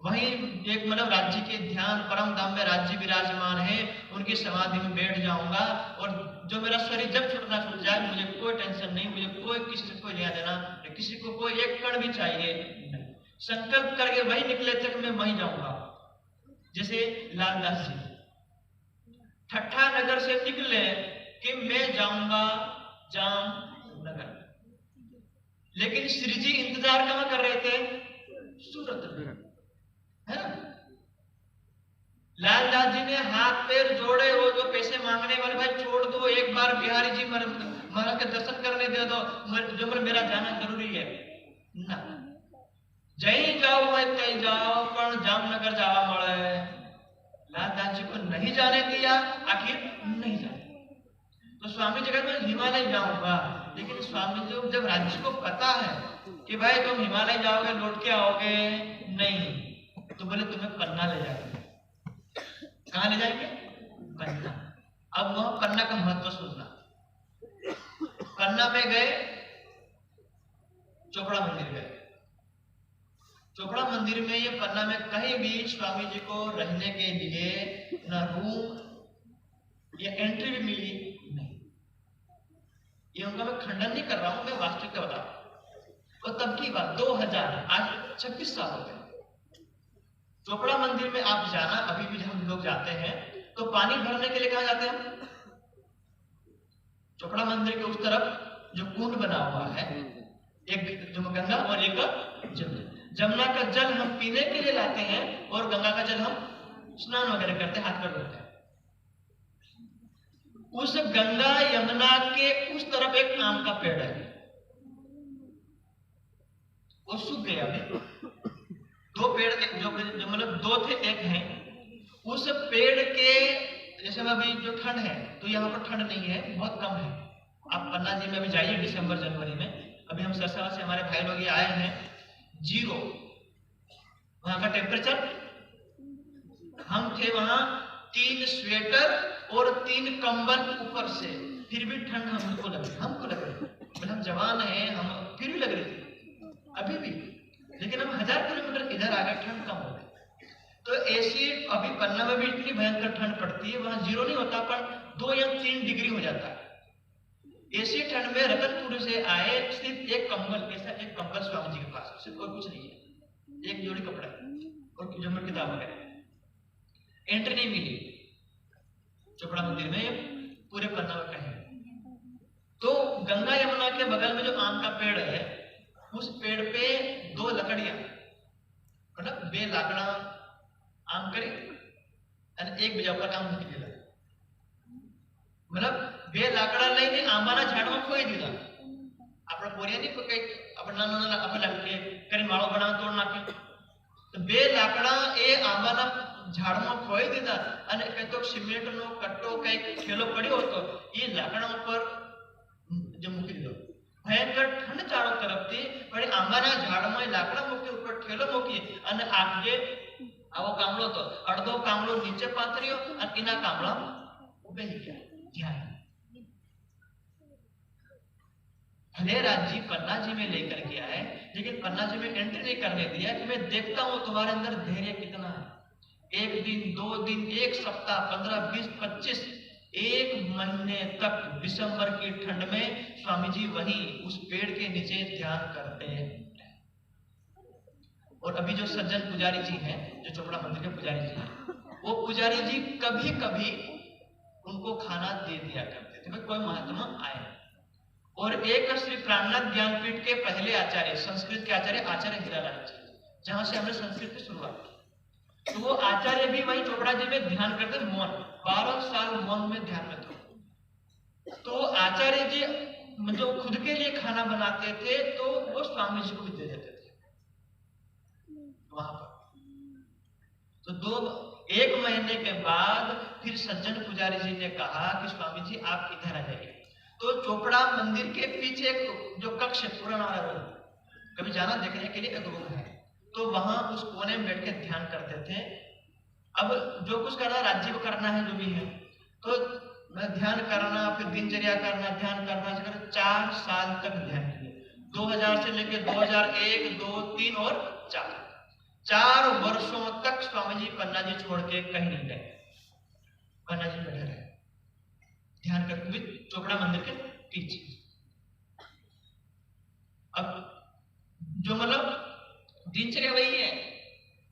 वहीं एक मतलब राज्य के ध्यान परम धाम में राज्य विराजमान है, उनकी समाधि में बैठ जाऊंगा और जो मेरा शरीर जब छूटना छूट जाए, मुझे कोई टेंशन नहीं, मुझे कोई किसी से कोई लेना देना, किसी को कोई एक कण भी चाहिए नहीं। संकल्प करके वही निकले थे कि मैं वहीं जाऊंगा। जैसे लालदास जी ठट्ठा नगर से निकले कि मैं जाऊंगा जामनगर, लेकिन श्री जी इंतजार कहां कर रहे थे? सूरत है ना। लालदास जी ने हाथ पैर जोड़े, वो जो पैसे मांगने वाले, भाई छोड़ दो, एक बार बिहारी जी महाराज के दर्शन करने दे दो, जो मेरा जाना जरूरी है ना। जहीं जाओ भाई कहीं जाओ, पर जामनगर जावा मळे। लालदास जी को नहीं जाने दिया, आखिर नहीं जाने। तो स्वामी जी कहते मैं हिमालय जाऊंगा, लेकिन स्वामी जी जब राज्य को पता है कि भाई तुम हिमालय जाओगे लौट के आओगे नहीं, तो बोले तुम्हें पन्ना ले जाएंगे। कहां ले जाएंगे? पन्ना। अब वह पन्ना का महत्व सुनना। पन्ना में गए, चोपड़ा मंदिर गए। चोपड़ा मंदिर में ये पन्ना में कहीं भी स्वामी जी को रहने के लिए न रूम या एंट्री भी मिली नहीं। ये उनका मैं खंडन नहीं कर रहा हूं, मैं वास्तविकता बता रहा हूं। और तब की बात 2000, आज 26 साल हो गए। चोपड़ा मंदिर में आप जाना, अभी भी हम लोग जाते हैं तो पानी भरने के लिए कहां जाते हैं? चोपड़ा मंदिर के उस तरफ जो कुंड बना हुआ है, एक जो गंगा और एक जमुना। जमुना का जल हम पीने के लिए लाते हैं और गंगा का जल हम स्नान वगैरह करते हैं, हाथ पैर धोते हैं। उस गंगा यमुना के उस तरफ एक आम का पेड़ है, वो सूख गया। अभी 2 पेड़ जो मतलब 2 थे, एक है। उस पेड़ के जैसे अभी जो ठंड है, तो यहाँ पर ठंड नहीं है, बहुत कम है। आप पन्ना जी में अभी जाइए दिसंबर जनवरी में, अभी हम सरसा से हमारे भाई लोग आए हैं, 0 वहां का टेम्परेचर। हम थे वहां 3 स्वेटर और 3 कंबल ऊपर से, फिर भी ठंड हमको लग रही। हम जवान हैं, हम फिर भी लग रही थी अभी भी, लेकिन हम 1000 किलोमीटर इधर आ गए, ठंड कम हो गई। तो ऐसी अभी पन्ना में भी इतनी भयंकर ठंड पड़ती है, वहां 0 नहीं होता, पर 2 या 3 डिग्री हो जाता है। ऐसी ठंड में रतनपुर से आए, सिर्फ एक कंबल, ऐसा एक कंबल स्वामी जी के पास, सिर्फ और कुछ नहीं है, एक जोड़ी कपड़ा और जो मेरी किताब वगैरह। एंट्री नहीं मिली चोपड़ा मंदिर में, पूरे पन्ना में कहीं। तो गंगा यमुना के बगल में जो आम का पेड़ है, उस पेड़ पे 2 लकड़ियां, मतलब 2 लाकड़ा आम करे અને એક બીજા પર આમ મૂકી દીધા, मतलब 2 લાકડા લઈને આંબાના ઝાડમાં ખોઈ દીધા। આપણે પોરિયાની કોઈ આપણે નાના આપણે લાકડી કરીને માળો બનાવ તોડ નાખે, તો 2 લાકડા એ આંબાના ઝાડમાં ખોઈ દીધા અને કઈ તો સિમેન્ટનો કટ્ટો કઈ થેલો પડ્યો હતો, એ લાકડા ઉપર જે મૂકી દીધો। ભયંકર ઠંડ ચારો તરફથી, પણ આંબાના ઝાડમાં લાકડા મૂકી, ઉપર થેલો મૂકી અને આજે આવો કામળો તો અડધો કામળો નીચે પાથર્યો અને એના કામળા બેહી ગયા। भले राज्य पन्ना जी में लेकर के आए, लेकिन पन्ना जी में एंट्री नहीं करने दिया कि मैं देखता हूं तुम्हारे अंदर धैर्य कितना है। 1 दिन 2 दिन 1 सप्ताह 15 20 25 1 महीने तक दिसंबर की ठंड में स्वामी जी वहीं उस पेड़ के नीचे ध्यान करते हैं। और अभी जो सज्जन पुजारी जी हैं, जो चोपड़ा मंदिर के पुजारी जी हैं, वो पुजारी जी कभी कभी उनको खाना दे दिया करते थे, कोई महात्मा आए। और एक श्री प्राणनाथ ज्ञानपीठ के पहले आचार्य, संस्कृत के आचार्य हीरालाल जी, जहां से हमने संस्कृत की शुरुआत की, तो वो आचार्य भी वही चोपड़ा जी में ध्यान करते, मौन 12 साल मौन में ध्यान में थे। तो आचार्य जी जो खुद के लिए खाना बनाते थे, तो वो स्वामी जी को भी दे देते थे वहां पर। तो 1 महीने के बाद फिर सज्जन पुजारी जी ने कहा कि स्वामी जी आप इधर आ जाइए। तो चोपड़ा मंदिर के पीछे जो कक्ष पुराना वाला रूम, कभी जाना देखने के लिए एक रूम है, तो वहां उस कोने में बैठ के ध्यान करते थे। अब जो कुछ करना राज्य को करना है, जो भी है, तो ध्यान करना, फिर दिनचर्या करना, ध्यान करना, 4 साल तक ध्यान किए। 2000 से लेकर 2001 2 3 और 4 4 वर्षों तक स्वामी जी पन्ना जी छोड़ के कहीं नहीं गए। पन्ना जी बैठे रहे ध्यान करते हुए चोपड़ा मंदिर के पीछे। अब जो मतलब दिनचर्या वही है,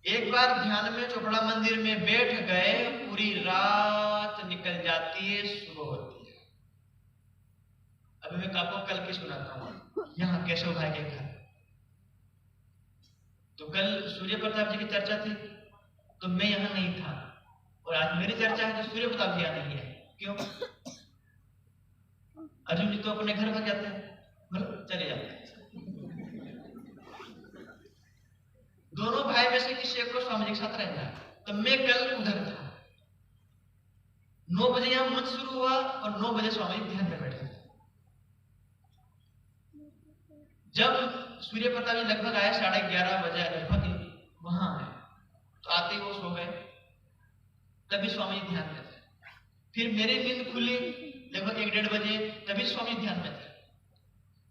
एक बार ध्यान में चोपड़ा मंदिर में बैठ गए, पूरी रात निकल जाती है, सुबह होती है। अभी मैं आपको कल की सुनाता हूँ, यहाँ केशव भाई के घर। तो कल सूर्य प्रताप जी की चर्चा थी, तो मैं यहाँ नहीं था, और आज मेरी चर्चा है तो सूर्य प्रताप जी यहाँ नहीं है। क्यों? अर्जुन जी तो अपने घर भाग जाते हैं, मतलब चले जाते हैं। दोनों भाई में से किसी एक को स्वामी जी के साथ रहना है, तो मैं कल उधर था। 9 बजे यहाँ मंच शुरू हुआ और 9 बजे स्वामी जी ध्यान में बैठे। जब सूर्य प्रताप जी लगभग आए 11:30 बजे लगभग वहां आए, तो आते ही वो सो गए। तभी स्वामी जी ध्यान में थे। फिर मेरी नींद खुली लगभग 1-1:30 बजे, तभी स्वामी ध्यान में थे।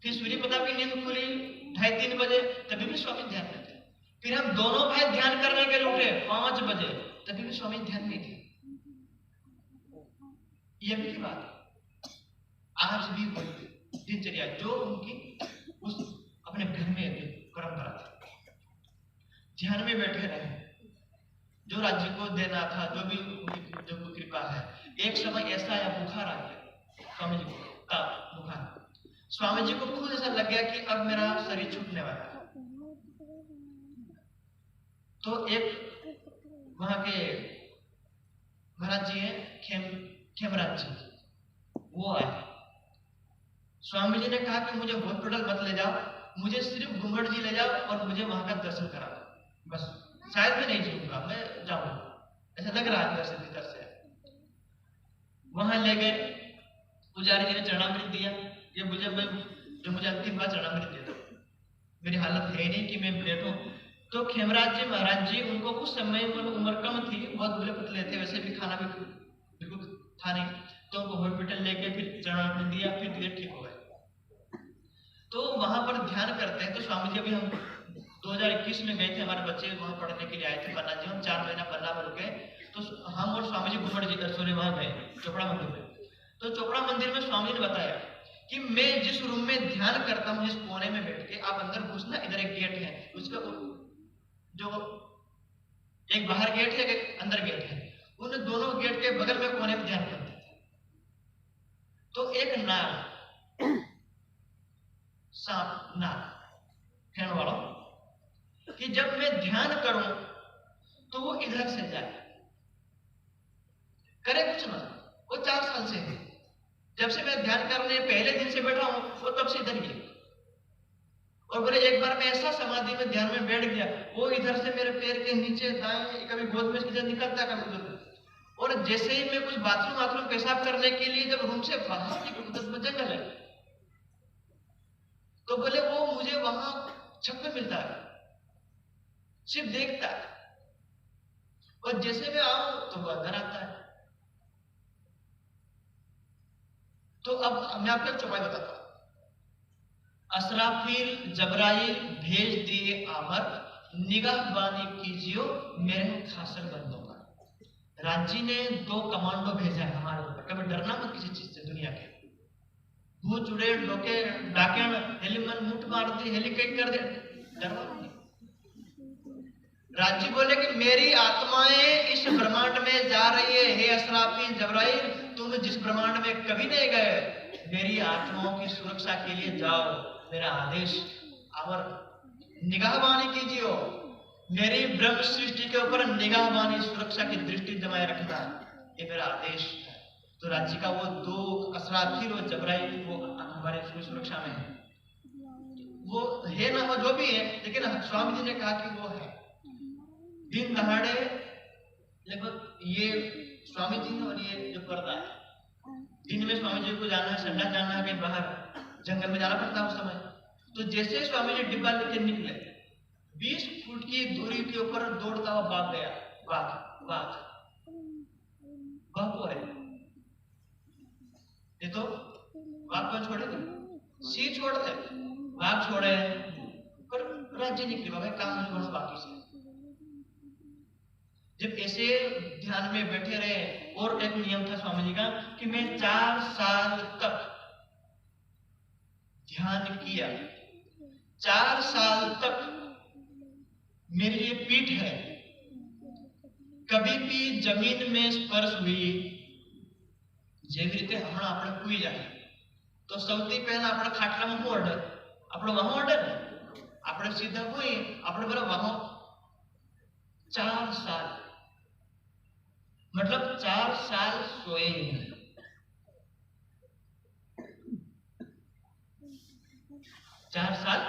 फिर सूर्य प्रताप की नींद खुली 2:30-3 बजे, तभी भी स्वामी ध्यान में थे। फिर हम दोनों भाई ध्यान करने के लिए उठे 5 बजे, तभी भी स्वामी ध्यान में थे। ये भी की बात आज भी वही दिनचर्या जो उनकी उस अपने घर में परंपरा थी। ध्यान में बैठे रहे, जो राज्य को देना था, जो भी जो कृपा है। एक समय ऐसा आया, बुखार आ गया स्वामी जी को, बुखार। स्वामी जी को खुद ऐसा लग गया कि अब मेरा शरीर छूटने वाला है। तो एक वहां के महाराज जी हैं खेमराज जी, वो आए। स्वामी जी ने कहा कि मुझे हॉस्पिटल मत ले जाओ, मुझे सिर्फ घूंघट जी ले जाओ और मुझे वहां का दर्शन करा दो, बस। शायद मैं नहीं जीऊंगा, मैं जाऊंगा, ऐसा लग रहा है अंदर से, भीतर से। वहां ले गए, पुजारी जी ने चरणामृत दिया। ये मुझे अंतिम बार चरणामृत दे दो, मेरी हालत है नहीं कि मैं बैठूं। तो खेमराज जी महाराज जी, उनको उस समय उम्र कम थी, बहुत दुबले पतले थे, वैसे भी खाना भी बिल्कुल था नहीं। तो उनको हॉस्पिटल लेके फिर चरणामृत दिया, फिर धीरे ठीक हो गए। तो वहां पर ध्यान करते हैं। तो स्वामी जी, अभी हम 2021 में गए थे, हमारे बच्चे वहां पढ़ने के लिए आए थे पन्ना जी, हम 4 महीना पन्ना में रुके। तो हम और स्वामी जी घूमट जी दर्शों वहां गए चोपड़ा मंदिर में। तो चोपड़ा मंदिर में स्वामी ने बताया कि मैं जिस रूम में ध्यान करता हूँ, जिस कोने में बैठ के, आप अंदर घुसना, इधर एक गेट है, उसका जो एक बाहर गेट है, एक अंदर गेट है, उन दोनों गेट के बगल में कोने में ध्यान करते थे। तो एक नाग, सांप, नाग फेन वाला, कि जब मैं ध्यान करूं तो वो इधर से जाए, करे कुछ ना। वो 4 साल से है, जब से मैं ध्यान करने पहले दिन से बैठा हूं, वो तब से इधर ही। और बोले एक बार मैं ऐसा समाधि में ध्यान में बैठ गया, वो इधर से मेरे पैर के नीचे दाएं, कभी गोद में किधर निकलता, कभी उधर। और जैसे ही मैं कुछ बाथरूम पेशाब करने के लिए जब रूम से बाहर निकलूं, जंगल है, तो बोले वो मुझे वहां छत में मिलता है, सिर्फ देखता है, और जैसे मैं आऊं तो वो अंदर आता है। तो अब मैं आपको चौपाई बताता हूं। असराफील जबराइल भेज दिए आमर, निगाहबानी कीजियो मेरे खासर बंदों का। राजी ने 2 कमांडो भेजा है हमारे ऊपर, कभी डरना मत किसी चीज से दुनिया के। भूत चुड़ैल डोके डाकण हेलीमन मुठ मार दे, हेलीकैट कर दे, डरना नहीं। राजी बोले कि मेरी आत्माएं इस ब्रह्मांड में जा रही है, हे असराफील जबराइल, तुम जिस ब्रह्मांड में कभी नहीं गए, मेरी आत्माओं की सुरक्षा के लिए जाओ, मेरा आदेश। और निगाहबानी कीजिए, मेरी ब्रह्म सृष्टि के ऊपर निगाहबानी, सुरक्षा की दृष्टि जमाए रखना, ये मेरा आदेश है। तो राज्य का वो 2 असराफील और जबराइल वो हमारे सुरक्षा में है। वो है ना, वो जो भी है, लेकिन स्वामी जी ने कहा कि वो है। दिन दहाड़े लगभग ये स्वामी जी और ये जो पर्दा है, दिन में स्वामी जी को जाना है, संडा जाना है, कहीं बाहर जंगल में जाना पड़ता है उस समय। तो जैसे स्वामी जी डिब्बा लेके निकले, 20 फुट की दूरी के ऊपर दौड़ता हुआ बाघ गया। बाघ को है ये, तो बाघ को छोड़ेगा, सी छोड़ दे, बाघ छोड़े, पर राज्य निकले, बाबा काम नहीं बढ़ो बाकी से। जब ऐसे ध्यान में बैठे रहे, और एक नियम था स्वामी जी का कि मैं 4 साल तक ध्यान किया, 4 साल तक मेरी ये पीठ है, कभी भी जमीन में स्पर्श हुई જેવી રીતે હમણાં આપણે કુઈ જાય તો સૌથી પહેલા આપણે ખાટલામાં શું ઓર્ડર, આપણો વહો ઓર્ડર ને, આપણે સીધા કોઈ આપણે પેલા વહો 4 साल, मतलब 4 साल सोए नहीं। 4 साल,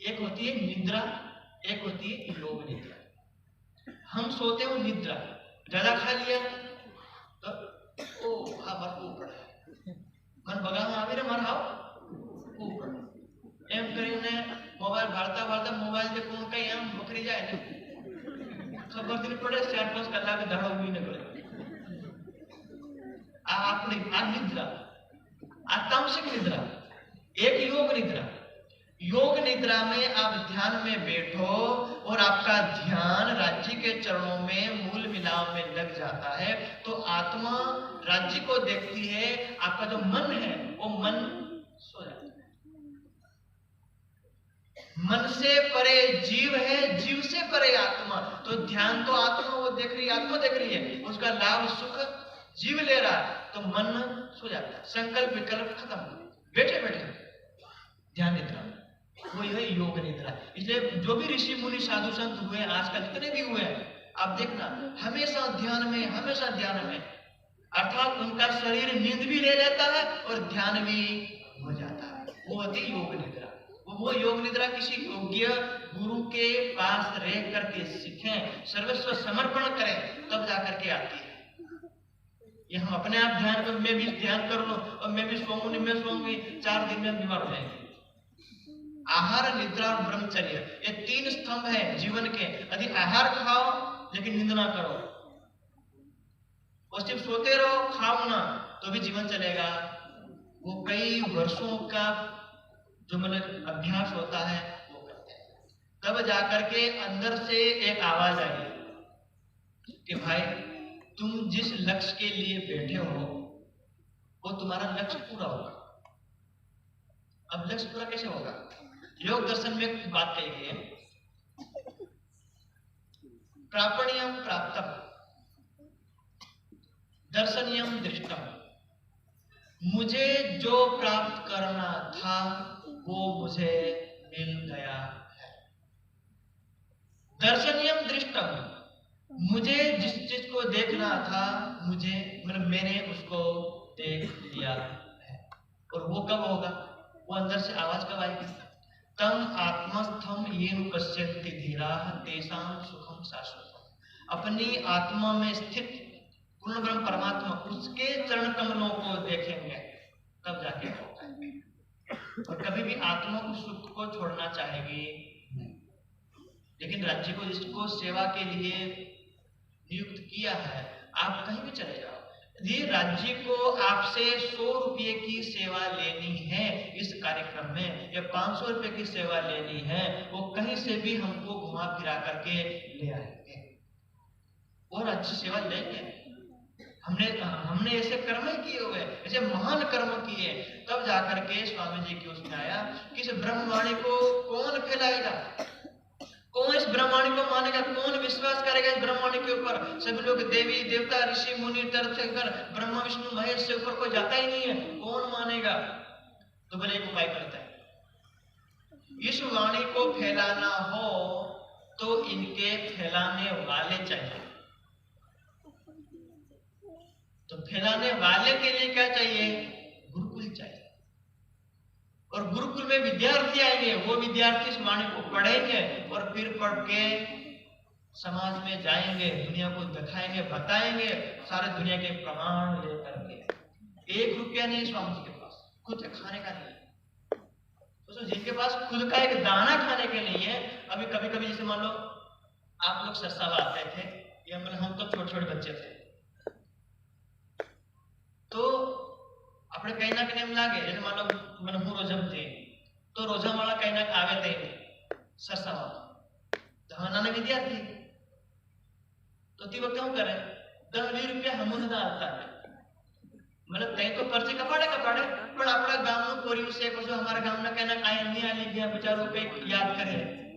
एक होती है निद्रा, एक होती है योग निद्रा। हम सोते हो निद्रा, ज्यादा खा लिया तो ओ आ बार ऊपर मन बगामा आवी रे मार हाव ऊपर एम કરીને મોબાઈલ ભાળતા ભાળતા મોબાઈલ જે કોણ કઈ એમ બકરી જાય ને ખબર જ નહીં પડે 4-5 કલાક દાડો ઉઈ ન ગયો। આ આપણી આ નિદ્રા, આ તામસિક निद्रा। एक योग निद्रा, योग निद्रा में आप ध्यान में बैठो और आपका ध्यान राज्य के चरणों में मूल मिलाव में लग जाता है, तो आत्मा राज्य को देखती है, आपका जो मन है वो मन सो जाता है। मन से परे जीव है, जीव से परे आत्मा, तो ध्यान तो आत्मा वो देख रही है, आत्मा देख रही है, उसका लाभ सुख जीव ले रहा है, तो मन सो जाता है, संकल्प विकल्प खत्म, बैठे बैठे ध्यान निद्रा, वही है योग निद्रा। इसलिए जो भी ऋषि मुनि साधु संत हुए आजकल जितने भी हुए आप देखना हमेशा ध्यान में, हमेशा ध्यान में, अर्थात उनका शरीर नींद भी ले लेता है और ध्यान भी हो जाता है, वो होती योग निद्रा। वो योग निद्रा किसी योग्य गुरु के पास रह करके सीखें, सर्वस्व समर्पण करें, तब जाकर के आती है। ये हम अपने आप ध्यान कर, मैं भी ध्यान कर लो और मैं भी सोऊंगी, मैं सोऊंगी, 4 दिन में बीमार हो जाएंगे। आहार, निद्रा और ब्रह्मचर्य, ये 3 स्तंभ है जीवन के। यदि आहार खाओ लेकिन निंदा ना करो, और सिर्फ सोते रहो खाओ ना, तो भी जीवन चलेगा। वो कई वर्षों का जो मतलब अभ्यास होता है वो करते हैं, तब जाकर के अंदर से एक आवाज आई कि भाई तुम जिस लक्ष्य के लिए बैठे हो वो तुम्हारा लक्ष्य पूरा होगा। अब लक्ष्य पूरा कैसे होगा? योग दर्शन में एक बात कही गई है, प्रापणीयम प्राप्तम दर्शनीयम दृष्टम। मुझे जो प्राप्त करना था वो मुझे मिल गया है। दर्शनीयम दृष्टम, मुझे जिस चीज को देखना था मुझे मतलब मैंने उसको देख लिया है। और वो कब होगा? वो अंदर से आवाज कब आएगी? तम आत्मस्थम येन पश्यन्ति धीराः तेषां सुखम शाश्वतम्। अपनी आत्मा में स्थित पूर्ण ब्रह्म परमात्मा, उसके चरण कमलों को देखेंगे तब जाके होगा। और कभी भी आत्मा उस सुख को छोड़ना चाहेगी नहीं। लेकिन राज्य को जिसको सेवा के लिए नियुक्त किया है, आप कहीं भी चले जाओ, यदि राज्य को आपसे 100 रुपये की सेवा लेनी है इस कार्यक्रम में, या 500 रुपये की सेवा लेनी है, वो कहीं से भी हमको घुमा फिरा करके ले आएंगे और अच्छी सेवा लेंगे। हमने ऐसे कर्म किए हुए, ऐसे महान कर्म किए, तब जाकर के स्वामी जी की उसमें आया कि इस ब्रह्मवाणी को कौन फैलाएगा, कौन इस ब्रह्मवाणी को मानेगा, कौन विश्वास करेगा इस ब्रह्मवाणी के ऊपर? सभी लोग देवी देवता ऋषि मुनि तरफ से कर ब्रह्मा विष्णु महेश से ऊपर कोई जाता ही नहीं है, कौन मानेगा? तो बोले एक उपाय करता है, इस वाणी को फैलाना हो तो इनके फैलाने वाले चाहिए। तो फैलाने वाले के लिए क्या चाहिए? गुरुकुल चाहिए। और गुरुकुल में विद्यार्थी आएंगे, वो विद्यार्थी इस वाणी को पढ़ेंगे और फिर पढ़ के समाज में जाएंगे, दुनिया को दिखाएंगे, बताएंगे, सारे दुनिया के प्रमाण लेकर के। 1 रुपया नहीं स्वामी जी के पास, खुद खाने का नहीं। तो जिनके पास खुद का एक दाना खाने के लिए है, अभी कभी कभी जैसे मान लो आप लोग सरसावा आते थे, या मतलब हम तो छोटे छोटे बच्चे थे, तो આપણે કઈ ના કઈ એમ લાગે, એટલે માનો મને હું રોજા થે તો રોજાવાળા કઈ ના આવે તે સરસાવા તો નાના વિદ્યાર્થી तो ती वक्त શું કરે 10-20 રૂપિયા હમું ના આવતા मतलब कहीं तो पर्चे कपाड़े पर अपना गांव में कोरियो से कसो हमारा गांव ना कहना काई नहीं आली गया बेचारो पे याद करे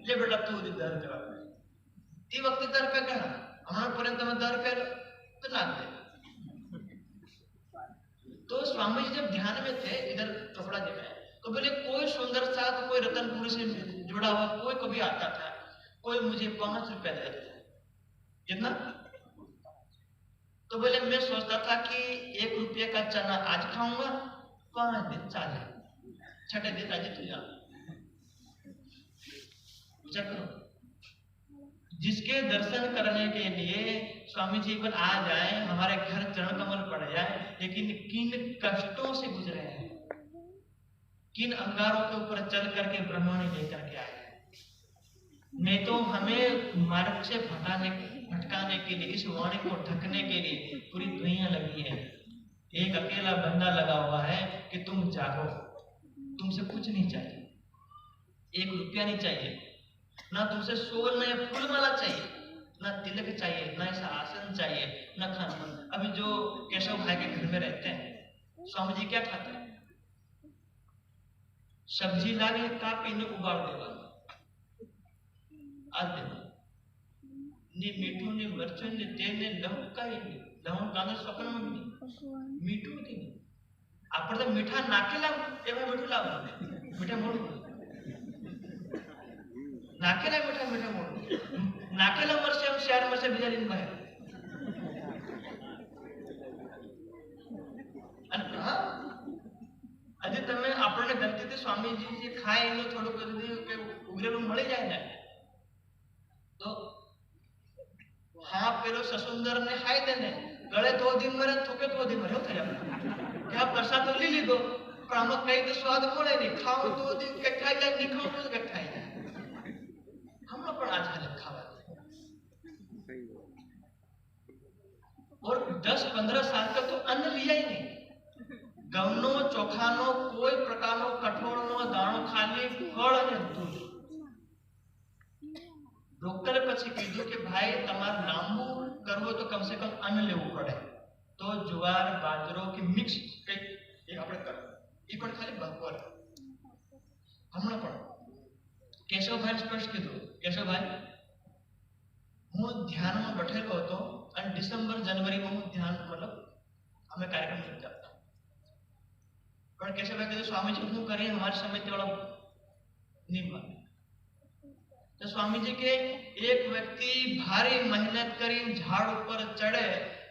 ले बेटा तू दी दर पे ती वक्त दर पे कहना हमारा पर्यंत में दर पे तो ना दे तो स्वामी जी जब ध्यान में थे इधर चोपड़ा जी में तो बोले कोई सुंदर सा तो कोई रतनपुर से जुड़ा हुआ कोई कभी आता था कोई मुझे 5 रुपया दे देता कितना तो बोले मैं सोचता था कि 1 रुपये का चना आज खाऊंगा 5 दिन चले छठे दिन राजी तू जा पूजा करो जिसके दर्शन करने के लिए स्वामी जी पर आ जाए हमारे घर चरण कमल पड़ जाए लेकिन किन कष्टों से गुजरे हैं किन अंगारों के ऊपर चल करके ब्रह्मणी लेकर के आए नहीं तो हमें मार्ग से भटकाने के लिए इस वाणी को ढकने के लिए पूरी दुनिया लगी है एक अकेला बंदा लगा हुआ है कि तुम जागो तुमसे कुछ नहीं चाहिए 1 रुपया नहीं चाहिए ना तुमसे सोल ना फूल माला चाहिए ना तिलक चाहिए ना ऐसा आसन चाहिए ना खान अभी जो केशव भाई के घर में रहते हैं स्वामी जी क्या खाते हैं सब्जी लागे का पीने उबाल देवा आज देवा ने मीठू ने मरचू ने तेल ने लवंग काही लवंग कांदा स्वप्न में भी नहीं मीठू भी नहीं आपण तो मीठा नाखेला एवा मीठू लावलं मीठा मोड नाखेला मीठा मोड नाखेला वर्ष हम शहर में से बिजारीन बाहेर અને હા આજે તમે આપણને ગલતીથી સ્વામીજી જે ખાય એનું થોડું કરી કે ઉગરેલું મળી જાય ને તો हाँ पेलो ससुंदर ने खाई देने गले 2 दिन मरे थोके 2 दिन मरे होता है क्या प्रसाद तो ली लीधो पर हम कई तो स्वाद મળે नहीं खाओ 2 दिन के खाई जाए नहीं खाओ तो के खाई जाए हम लोग पर आज हालत खावा और 10-15 साल तक तो अन्न लिया ही नहीं गवनो ચોખાનો કોઈ પ્રકારનો કઠોળનો દાણો ખાલી ફળ અને દૂધ डॉक्टर પછી કીધું કે ભાઈ તમાર લાંબુ કરવો તો કમ સે કમ અન્ન લેવું પડે તો જુવાર બાજરો કે મિક્સ એક આપણે કર ઈ પણ ખાલી બપોર હમણાં પણ કેશવભાઈ સ્પષ્ટ કીધું કેશવભાઈ હું ધ્યાનમાં બેઠેલો હતો અને ડિસેમ્બર જાન્યુઆરીમાં હું ધ્યાન મતલબ અમે કાર્યક્રમ કરતા પણ કેશવભાઈ કીધું સ્વામીજી હું કરીએ हमारे समय वाला नियम तो स्वामी जी के एक व्यक्ति भारी मेहनत करी झाड़ ऊपर चढ़े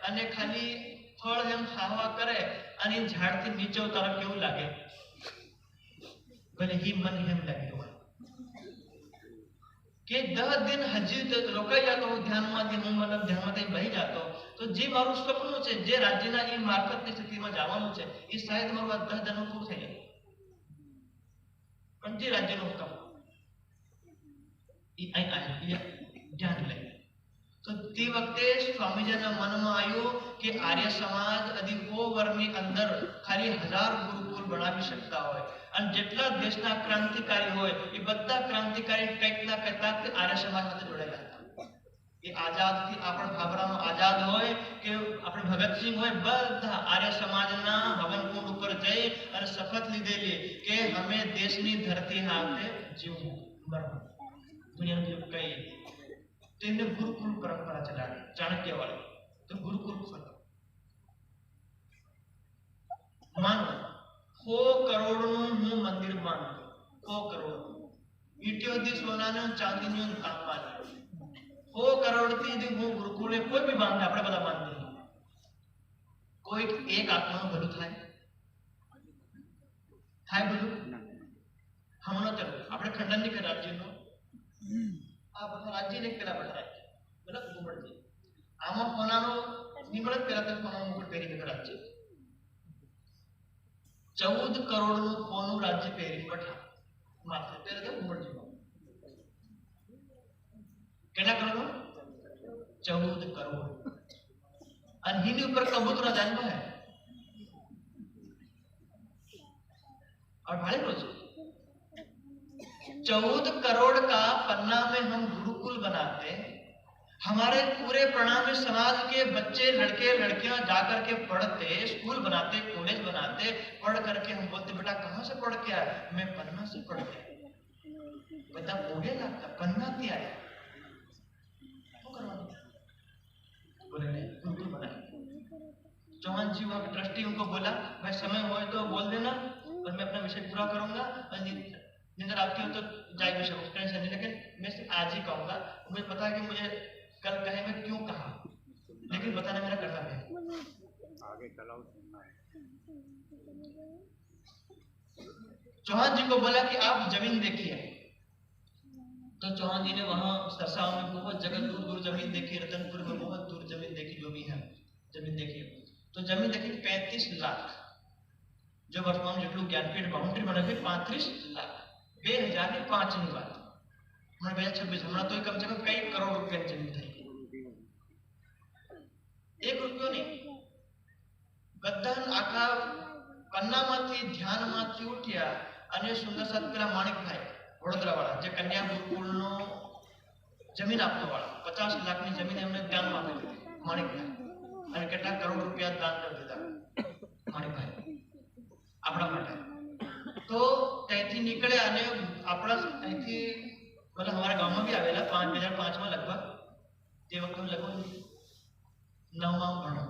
અને ખાલી ફળ એમ ખાવા કરે અને ઝાડ થી નીચે ઉતારે કેવું લાગે ભલે ही मन એમ લાગ્યો કે 10 दिन હજી રોકાઈ જતો ધ્યાનમાંથી હું મતલબ ધ્યાનમાંથી બહી જતો તો જે મારું સપનું છે જે રાજ્યના એ માર્કેટની સ્થિતિમાં જવાનું છે એ શાયદ મારું આ 10 દિનનું પૂરું થઈ જાય પણ જે રાજ્યનો હુકમ ध्यान ले तो ते वक्ते स्वामी जी ना मन में आयो कि आर्य समाज यदि वो वर्मी अंदर खाली 1000 गुरुकुल बनावी सकता होय અને જેટલા દેશના ક્રાંતિકારી હોય એ બધા ક્રાંતિકારી કંઈકના કહેતા આર્ય સમાજ સાથે જોડાયેલા હતા એ આઝાદ થી આપણ ભાભરાનો આઝાદ હોય કે આપણે ભગતસિંહ હોય બધા આર્ય સમાજના હવનકુંડ ઉપર જઈ અને શપથ લીધેલી કે અમે દેશની ધરતી હાથે જીવવું મરવું दुनिया में कई तो इन्हें गुरुकुल परंपरा चला चाणक्य वाले तो गुरुकुल खत्म मानो 100 करोड़ નું મંદિર બાંધ્યું 100 કરોડ ઈટીઓથી સોનાનું ચાંદીનું તાંબાનું 100 કરોડથી જે હું ગુરુકુલે કોઈ બી બાંધે આપણે બધા બાંધીએ કોઈ એક આત્માનું ભલું થાય થાય ભલું હમણાં ચલો આપણે ખંડન ની રાજ્યનો આ બધા રાજ્ય ને પેલા બધા બરાબર ગુમડજી આમાં કોનાનો નિમળત પેલા તો કોનાનો મુકુટ પહેરી રાજ્ય 14 કરોડ નું કોનું રાજ્ય પહેરી બેઠા માત્ર પેલા તો ગુમડજી કેટલા કરોડ 14 કરોડ અને हिनी ऊपर कबूतरा जन्म है और भाड़े रोज 14 करोड़ का पन्ना में हम गुरुकुल बनाते हमारे पूरे प्रणाम समाज के बच्चे, लड़के लड़कियां जाकर के पढ़ते, स्कूल बनाते, कॉलेज बनाते, पढ़ करके हम बोलते बेटा कहाँ से पढ़ के आया? मैं पन्ना से पढ़ के आया। बेटा बोले लगता पन्ना क्या है? बोले नहीं, गुरुकुल बनाए। चौहान जी वहां ट्रस्टी उनको बोला भाई समय हो तो बोल देना और मैं अपना विषय पूरा करूंगा, और निंदर आपकी हो तो जाए विषय टेंशन नहीं, लेकिन मैं सिर्फ आज ही कहूंगा। मुझे पता है कि मुझे कल कहेंगे क्यों कहा, लेकिन बताना मेरा कर्तव्य है। आगे चलाओ सुनना है। चौहान जी को बोला कि आप जमीन देखिए, तो चौहान जी ने वहां सरसाव में बहुत जगह दूर दूर जमीन देखी, रतनपुर में बहुत दूर जमीन देखी, जो भी है जमीन देखी। तो जमीन देखी 35 लाख, जो वर्तमान जेटलू ज्ञानपीठ बाउंड्री बना के 35 लाख 2005 ની વાત, મને 2026 હમણાં તો કમ से कम कई करोड़ रुपया जमीन થઈ। एक रुपयो नहीं, બધાન આખા પન્નામાંથી ધ્યાનમાંથી ઉઠ્યા અને સુંદર સાથ પેલા માણિકભાઈ વડોદરા વાળા જે કન્યા ગુરુકુળનો જમીન આપવા વાળા 50 લાખની જમીન એમને દાનમાં આપી દીધી માણિકભાઈ, અને કેટલા કરોડ રૂપિયા દાન કરી દીધા માણિકભાઈ આપણા માટે। तो ત્યાંથી નીકળ્યા અને આપણા અહીંથી मतलब हमारे गांव में भी आवेला 2005 में लगभग, તે વખતે लगभग 9मा भणो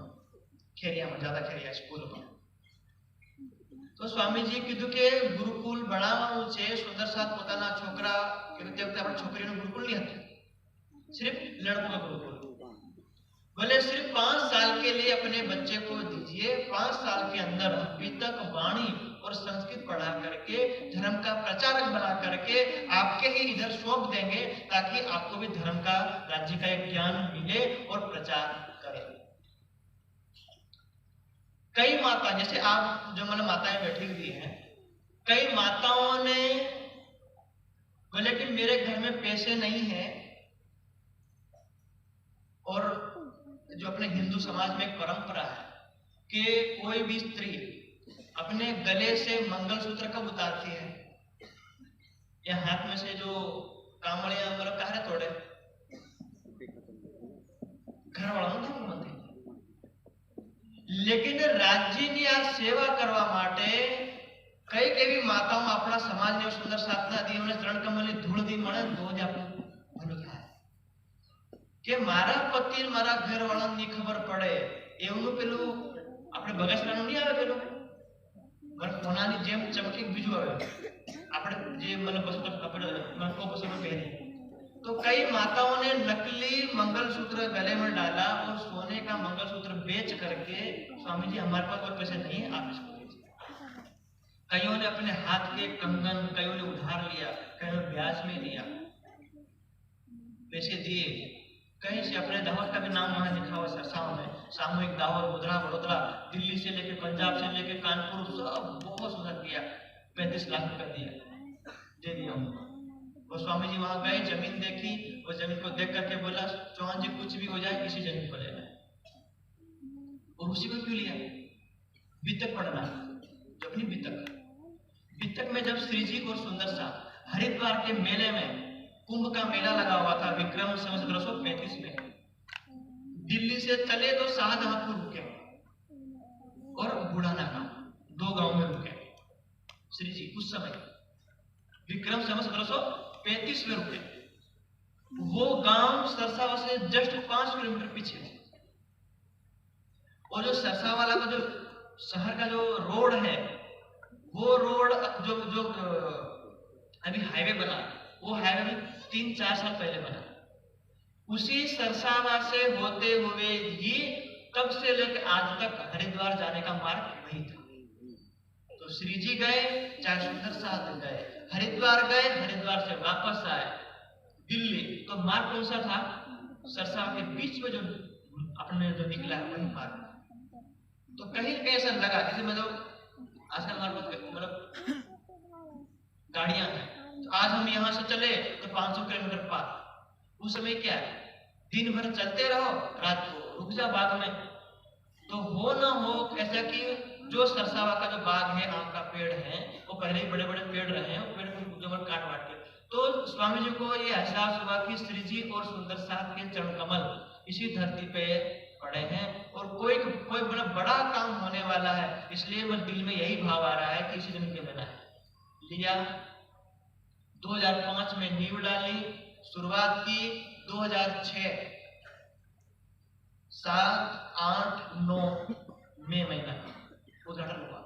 खेरिया में, ज्यादा खेरिया स्कूल में। तो स्वामी जी कीधु के गुरुकुल बनावવાનું છે, સુંદર સાથ પોતાના છોકરા કે તે વખતે આપણે છોકરીનું ગુરુकुल नहीं હતું, सिर्फ लड़कों का गुरुकुल। बोले सिर्फ 5 साल के लिए अपने बच्चे को दीजिए, 5 साल के अंदर वितक वाणी और संस्कृत पढ़ा करके धर्म का प्रचारक बना करके आपके ही इधर सौंप देंगे, ताकि आपको भी धर्म का, राज्य का एक ज्ञान मिले और प्रचार करें। कई माता, जैसे आप जो मतलब माताएं बैठी हुई हैं, कई माताओं ने बोले कि मेरे घर में पैसे नहीं है, और जो अपने हिंदू समाज में एक परंपरा है कि कोई भी स्त्री अपने गले से मंगलसूत्र कब उतारती है, या हाथ में से जो कामड़िया मतलब कहा है थोड़े घर वालों ने बोलते, लेकिन राज्यની આ સેવા કરવા માટે કઈ કેવી માતાઓ આપણા સમાજને સુંદર સાધના દી, એમને ચરણ કમલની ધૂળ દી મળે તો જ આપણું ભલું થાય, કે મારા પતિ મારા ઘરવાળાની ખબર પડે એવું પેલું આપણે બગસરાનું નહીં આવે પેલું મને સોનાની જેમ ચમકી બીજું આવે આપણે જે મને પસંદ આપણે મને પસંદ પહેરી। तो कई माताओं ने नकली मंगलसूत्र गले में डाला और सोने का मंगलसूत्र बेच करके स्वामी जी हमारे पास कोई पैसे नहीं है, आप इसको लीजिए। कईयों ने अपने हाथ के कंगन, कईयों ने उधार लिया, कईयों ने ब्याज में लिया, पैसे दिए। कहीं से अपने दावत का भी नाम वहां लिखा हुआ सरसाव में, सामूहिक दावत गोधरा वडोदरा, दिल्ली से लेके पंजाब से लेके कानपुर, सब बहुत सुंदर किया, 35 लाख रुपया दिया, दे दिया उनको। वो स्वामी जी वहां गए, जमीन देखी, वो जमीन को देख करके बोला चौहान जी कुछ भी हो जाए इसी जमीन को लेना, और उसी को क्यों लिया? वितक पढ़ना, जो अपनी वितक में जब श्री जी और सुंदर सा हरिद्वार के मेले में, कुंभ का मेला लगा हुआ था विक्रम संवत 1735 में, दिल्ली से चले तो शाहजहांपुर रुके और बुढ़ाना गांव, 2 गांव में रुके श्री जी। उस समय विक्रम संवत 1735 में रुके, वो गांव सरसावा से जस्ट 5 किलोमीटर पीछे, और जो सरसावाला का जो शहर का जो रोड है, वो रोड जो जो अभी हाईवे बना, वो हाईवे में 3-4 साल पहले बना, उसी सरसावा से होते हुए ही तब से लेकर आज तक हरिद्वार जाने का मार्ग वही था। तो श्री जी गए, चाहे सुंदर साथ गए, हरिद्वार गए, हरिद्वार से वापस आए दिल्ली, तो मार्ग कौन सा था? सरसावा के बीच में जो अपने जो निकला वही मार्ग। तो कहीं ऐसा लगा जैसे मतलब आजकल हमारे पास मतलब गाड़ियां हैं, तो आज हम यहाँ से चले तो 500 किलोमीटर पार, उस समय क्या है दिन भर चलते रहो, रात को रुक जा बाग में। तो हो ना हो ऐसा कि जो सरसावा का जो बाग है, आम का पेड़ है, वो पहले ही बड़े बड़े पेड़ रहे हैं, पेड़ को काट वाट के तो स्वामी जी को ये एहसास हुआ कि श्री जी और सुंदर साहब के चरण कमल इसी धरती पे पड़े हैं और कोई कोई बड़ा बड़ा काम होने वाला है, इसलिए मेरे दिल में यही भाव आ रहा है कि इसी जन्म के लेना है। लिया 2005 में नींव डाली, शुरुआत की 2006 7, 8, 9 मई महीना उद्घाटन हुआ।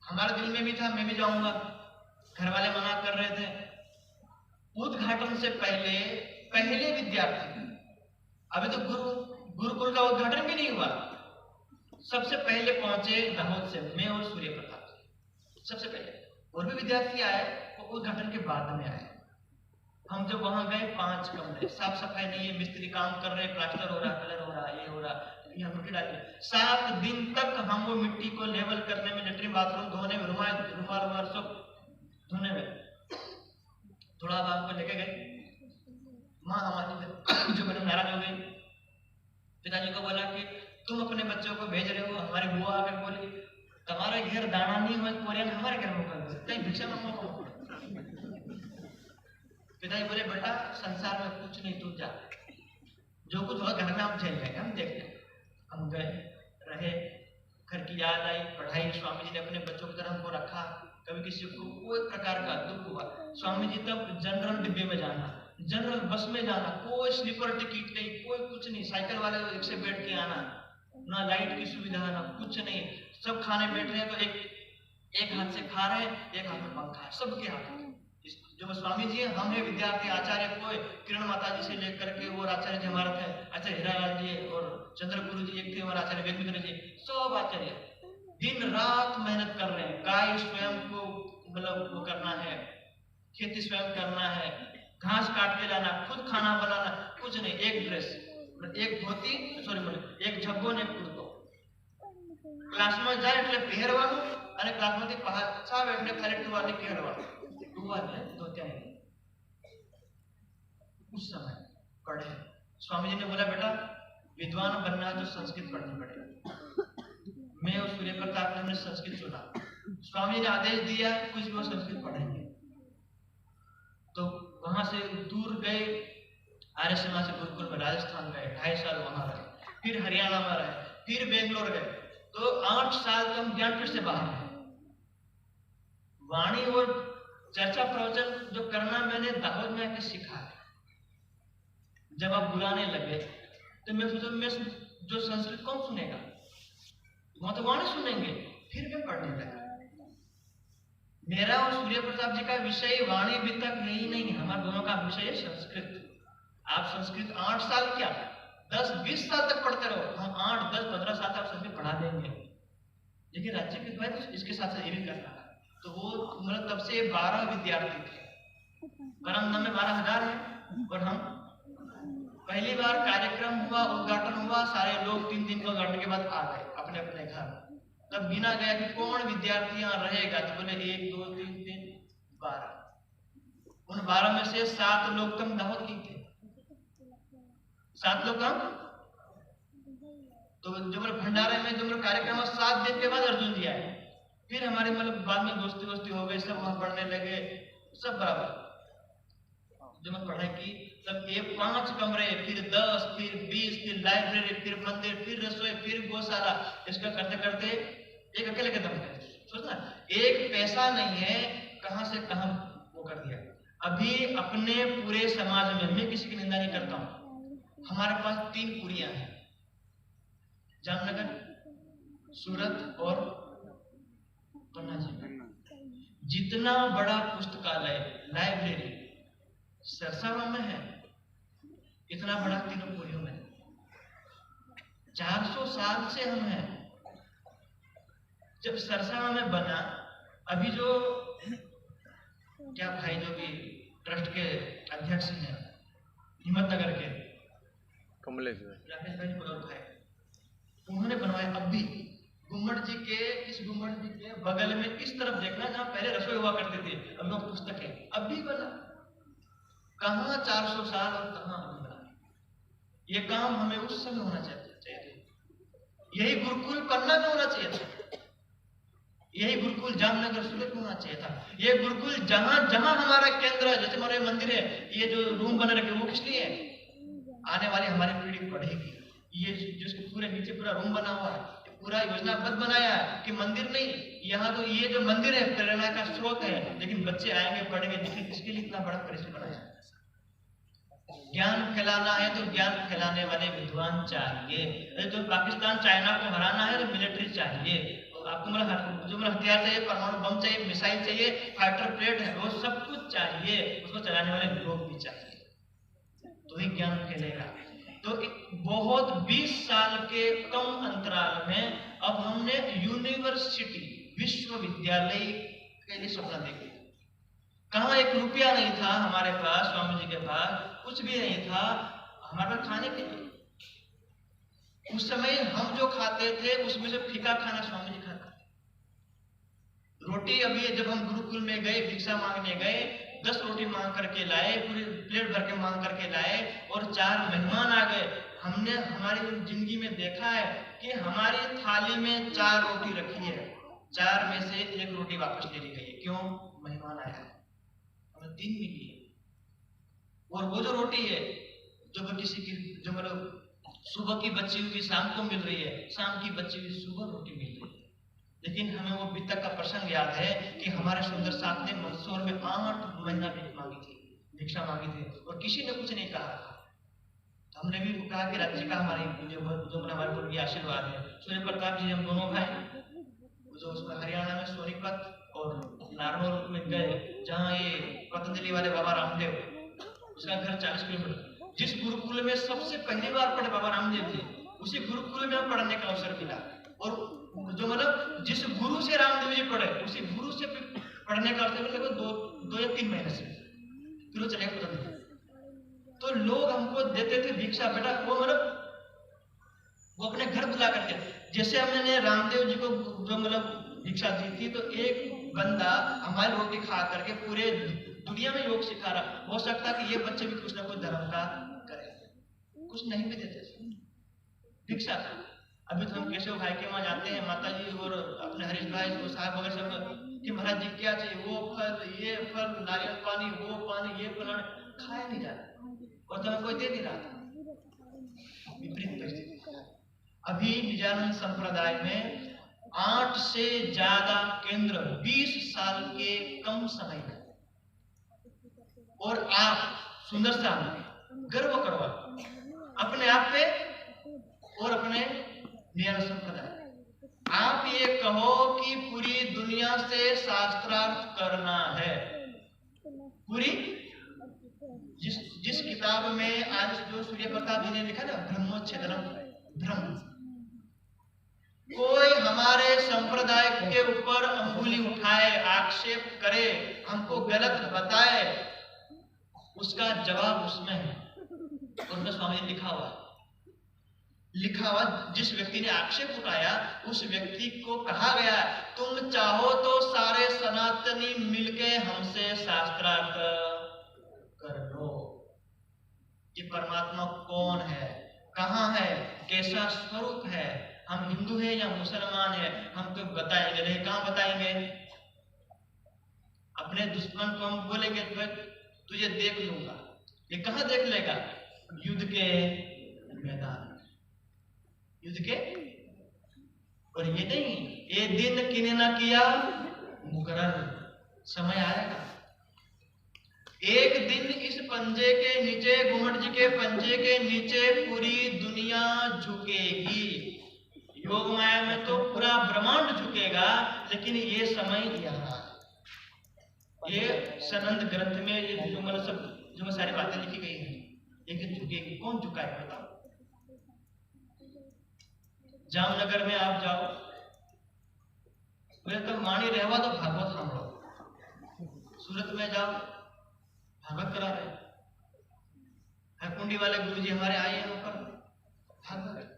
हमारे दिल में भी था मैं भी जाऊंगा, घर वाले मना कर रहे थे। उद्घाटन से पहले विद्यार्थी, अभी तो गुरुकुल का उद्घाटन भी नहीं हुआ, सबसे पहले पहुंचे दाहोद से मैं और सूर्य प्रताप सबसे पहले, और भी विद्यार्थी आए वो उद्घाटन के बाद में आए। हम जब वहां गए 5 कमरे, साफ सफाई नहीं है, मिस्त्री काम कर रहे, प्लास्टर हो रहा, कलर हो रहा, ये हो रहा, यहाँ मिट्टी डाल रहे। 7 दिन तक हम वो मिट्टी को लेवल करने में, लेटरिन बाथरूम धोने में, रुमाल सब धोने में, थोड़ा अब आपको लेके गए। माँ हमारी जो बड़ी नाराज हो गई, पिताजी को बोला कि तुम अपने बच्चों को भेज रहे हो, हमारी बुआ आकर बोली तुम्हारे घर दाना नहीं हो कोरियन हमारे घर में कर दो, कहीं भिक्षा मांगो। पिताजी बोले बेटा संसार में कुछ नहीं, तू जा, जो कुछ होगा घर में हम झेल लेंगे, हम देख लेंगे। हम गए, रहे, घर की याद आई, पढ़ाई, स्वामी जी ने अपने बच्चों की तरह हमको रखा। कभी किसी को कोई प्रकार का दुख हुआ, स्वामी जी तब जनरल डिब्बे में जाना, जनरल बस में जाना, कोई स्लीपर टिकट नहीं, कोई कुछ नहीं, साइकिल वाले एक से बैठ के आना, ना लाइट की सुविधा ना कुछ नहीं, सब खाने बैठ रहे हैं तो एक हाथ से खा रहे हैं, एक हाथ में पंखा है, सबके हाथ में। जो स्वामी जी हम है विद्यार्थी, आचार्य कोई किरण माता जी से लेकर के और आचार्य जी हमारा थे, आचार्य हीरालाल जी और चंद्र गुरु जी एक थे, और आचार्य वेदमित्र जी, सब आचार्य दिन रात मेहनत कर रहे हैं। गाय स्वयं को मतलब वो करना है, खेती स्वयं करना है, घास काट के लाना, खुद खाना बनाना, कुछ नहीं, एक ड्रेस, एक धोती, एक झब्बो ने कुर्तो, क्लास में जाए એટલે પહેરવાનું અને ક્લાસમાંથી પાછા બેઠને ખાલી ટુવાલે પહેરવાનું, टुवाले धोतिया नहीं। उस समय पढ़े, स्वामी जी ने बोला बेटा विद्वान बनना है तो संस्कृत पढ़नी पड़ेगी। मैं और सूर्य प्रताप ने हमने संस्कृत चुना, स्वामी जी ने आदेश दिया कुछ भी वो संस्कृत पढ़ेंगे। तो वहां से दूर गए, आर्य समाज से गुरुकुल में राजस्थान गए, 2.5 साल वहां रहे, फिर हरियाणा में रहे, फिर बेंगलोर गए, तो 8 साल तो हम ज्ञानपीठ से बाहर हैं। वाणी और चर्चा प्रवचन जो करना मैंने दाहोद में आके सीखा है। जब आप बुलाने लगे तो मैं सोचा मैं जो संस्कृत कौन सुनेगा, वहां तो वाणी सुनेंगे, फिर मैं पढ़ने लगा। मेरा और सूर्य प्रताप जी का विषय वाणी अभी तक है ही नहीं, हमारे दोनों का विषय है संस्कृत। आप संस्कृत 8 साल क्या 10-20 साल तक पढ़ते रहो, हम 8, 10, 15 साल तक संस्कृत पढ़ा देंगे, लेकिन राज्य के द्वारा इसके साथ साथ ये भी करना है। तो वो मतलब तब से 12 विद्यार्थी थे, परम में 12,000 है, और हम पहली बार कार्यक्रम हुआ, उद्घाटन हुआ, सारे लोग 3 दिन के उद्घाटन के बाद आ गए अपने अपने घर। तब गिना गया कि कौन विद्यार्थी यहाँ रहेगा, तो बोले 1, 2, 3, 3, 12। उन 12 में से 7 लोग तो हम दाहोद के थे, 7 लोग हम। तो जो मेरे भंडारे में जो मेरे कार्यक्रम 7 दिन के बाद अर्जुन जी आए, फिर हमारे मतलब बाद में दोस्ती हो गई, सब वहां पढ़ने लगे, सब बराबर। जब मैं पढ़ाई की तब ये 5 कमरे, फिर 10, फिर 20, फिर लाइब्रेरी, फिर मंदिर, फिर रसोई, फिर गौशाला, इसका करते करते एक अकेले के दम है। सोचना एक पैसा नहीं है, कहां से कहां वो कर दिया। अभी अपने पूरे समाज में, मैं किसी की निंदा नहीं करता हूं, हमारे पास 3 कुड़ियां हैं, जामनगर, सूरत और पन्ना जी। जितना बड़ा पुस्तकालय लाइब्रेरी सरसावा में है, इतना बड़ा तीनों पुरियों में 400 साल से हम हैं। जब सरसावा में बना, अभी जो क्या भाई जो भी ट्रस्ट के अध्यक्ष हैं हिम्मतनगर के कमलेश राकेश भाई भाई, उन्होंने बनवाया। अब भी गुम्मट जी के, इस गुम्मट जी के बगल में इस तरफ देखना जहां पहले रसोई हुआ करती थी, अब लोग पुस्तक है, अब भी बना। कहां 400 साल और कहां अभी बना। ये काम हमें उस समय होना चाहिए था, यही गुरुकुल पन्ना में होना चाहिए था। यही गुरुकुल जामनगर सूरत में होना चाहिए था। ये गुरुकुल जहां जहां हमारा केंद्र है, जैसे हमारे मंदिर है, ये जो रूम बने रखे वो किस लिए है? आने वाली हमारी पीढ़ी पढ़ेगी। ये जिसके पूरे नीचे पूरा रूम बना हुआ है, ये पूरा योजनाबद्ध बनाया है कि मंदिर नहीं, यहाँ तो ये जो मंदिर है प्रेरणा का स्रोत है, लेकिन बच्चे आएंगे पढ़ेंगे, इसके लिए इतना बड़ा परिसर बनाया है। ज्ञान फैलाना है तो ज्ञान फैलाने वाले विद्वान चाहिए। तो पाकिस्तान चाइना को हराना है तो मिलिट्री चाहिए, आपको मतलब जो मतलब हथियार चाहिए, परमाणु बम चाहिए, मिसाइल चाहिए, फाइटर प्लेट है, वो सब कुछ चाहिए, उसको चलाने वाले लोग भी चाहिए, तो ही ज्ञान फैलेगा। तो बहुत 20 साल के कम अंतराल में अब हमने यूनिवर्सिटी विश्वविद्यालय के लिए सपना देखा। कहाँ एक रुपया नहीं था हमारे पास, स्वामी जी के पास कुछ भी नहीं था हमारे पास खाने के लिए। उस समय हम जो खाते थे उसमें से फीका खाना स्वामी जी खाते थे। रोटी अभी जब हम गुरुकुल में गए, भिक्षा मांगने गए, 10 रोटी मांग करके लाए, पूरी प्लेट भर के मांग करके लाए और 4 मेहमान आ गए। हमने हमारी जिंदगी में देखा है कि हमारी थाली में 4 रोटी रखी है, 4 में से 1 रोटी वापस ले ली गई है। क्यों? मेहमान आया है, हमें 3 मिली है। और वो जो रोटी है जो किसी की जो मतलब सुबह की बची हुई शाम को मिल रही है, शाम की बची हुई सुबह रोटी मिल रही है, लेकिन हमें वो बीता का प्रसंग याद है कि हमारे सुंदर साथ ने मंदसौर में 8 महीना भिक्षा मांगी थी और किसी ने कुछ नहीं कहा। हमने भी कहा कि राज्य का हमारी जो हमारे ऊपर भी आशीर्वाद है। सूर्य प्रताप जी हम दोनों भाई जो उसमें हरियाणा में सोनीपत और नारनौल में गए, जहाँ ये पतंजलि वाले बाबा रामदेव, उसका घर 40 किलोमीटर। जिस गुरुकुल में सबसे पहली बार पढ़े बाबा रामदेव जी, उसी गुरुकुल में पढ़ने का अवसर मिला। और जो मतलब जिस गुरु से रामदेव जी पढ़े, उसी गुरु से पढ़ने का अवसर मिला 2 या 3 महीने से, फिर वो चले गए। तो लोग हमको देते थे भिक्षा, बेटा वो मतलब वो अपने घर बुला करके, जैसे हमने रामदेव जी को जो मतलब भिक्षा दी थी, तो एक बंदा हमारी रोटी खा करके पूरे दुनिया में योग सिखा रहा। हो सकता है कि ये बच्चे भी कुछ ना कुछ धर्म का करें, कुछ नहीं भी देते भिक्षा का। अभी तो हम केशव भाई के वहां जाते हैं, माता जी और अपने हरीश भाई को साहब वगैरह सब कि महाराज जी क्या चाहिए, वो फल, ये फल, नारियल पानी, वो पानी, ये फल, खाया नहीं जाता और तो कोई दे नहीं रहा था। विपरीत परिस्थिति। अभी निजानंद संप्रदाय में 8 से ज्यादा केंद्र 20 साल के कम समय में, और आप सुंदर सा गर्व करवा अपने आप पे और अपने निजानंद संप्रदाय। आप ये कहो कि पूरी दुनिया से शास्त्रार्थ करना है, पूरी जिस किताब में आज जो सूर्य प्रताप जी ने लिखा ना ब्रह्मोच्छेदनम ब्रह्म, कोई हमारे संप्रदाय के ऊपर अंगुली उठाए, आक्षेप करे, हमको गलत बताए, उसका जवाब उसमें है। और स्वामी ने लिखा हुआ जिस व्यक्ति ने आक्षेप उठाया उस व्यक्ति को कहा गया तुम चाहो तो सारे सनातनी मिलके हमसे शास्त्रार्थ कर लो। ये परमात्मा कौन है, कहाँ है, कैसा स्वरूप है, हम हिंदू है या मुसलमान है, हम तो बताएंगे नहीं। कहाँ बताएंगे? अपने दुश्मन को हम बोलेंगे तुझे देख लूंगा, ये कहाँ देख लेगा? युद्ध के मैदान, युद्ध के। और ये नहीं, ये दिन किने ना किया मुकर्रर, समय आएगा एक दिन इस पंजे के नीचे, घुमट जी के पंजे के नीचे पूरी दुनिया झुकेगी। योग माया में तो पूरा ब्रह्मांड झुकेगा, लेकिन ये समय यहाँ, ये सनंद ग्रंथ में ये जो मतलब सब जो सारी बातें लिखी गई हैं, लेकिन झुकेगी। कौन झुका है बताओ? जामनगर में आप जाओ, बोले तो मानी रहवा तो भागवत हम लोग। सूरत में जाओ, भागवत करा रहे हैं। कुंडी वाले गुरुजी हमारे आए हैं ऊपर, भागवत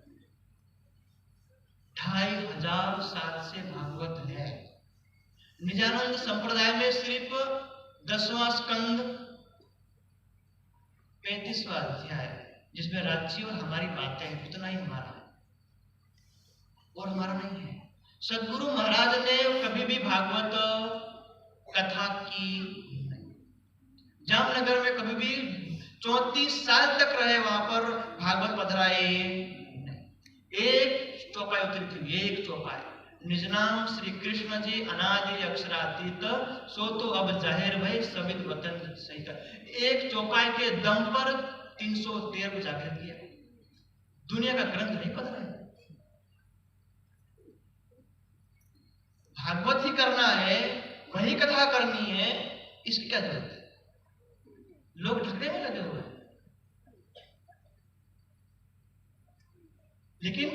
2500 साल से भागवत है। निजानंद संप्रदाय में सिर्फ 10वां स्कंद 35वां अध्याय जिसमें राज्य और हमारी बातें हैं, उतना ही हमारा है और हमारा नहीं है। सदगुरु महाराज ने कभी भी भागवत कथा की नहीं। जामनगर में कभी भी 34 साल तक रहे, वहां पर भागवत पधराए नहीं। एक चौपाई उतरी थी, एक चौपाई, निज नाम श्री कृष्ण जी अनादि अक्षरातीत, सो तो अब जाहिर भई सबित वतन सहित। एक चौपाई के दम पर 313 को जाहिर किया। दुनिया का ग्रंथ नहीं पढ़ रहे, भागवत ही करना है, वही कथा करनी है, इसकी क्या जरूरत है? लोग ढकने में लगे हुए हैं। लेकिन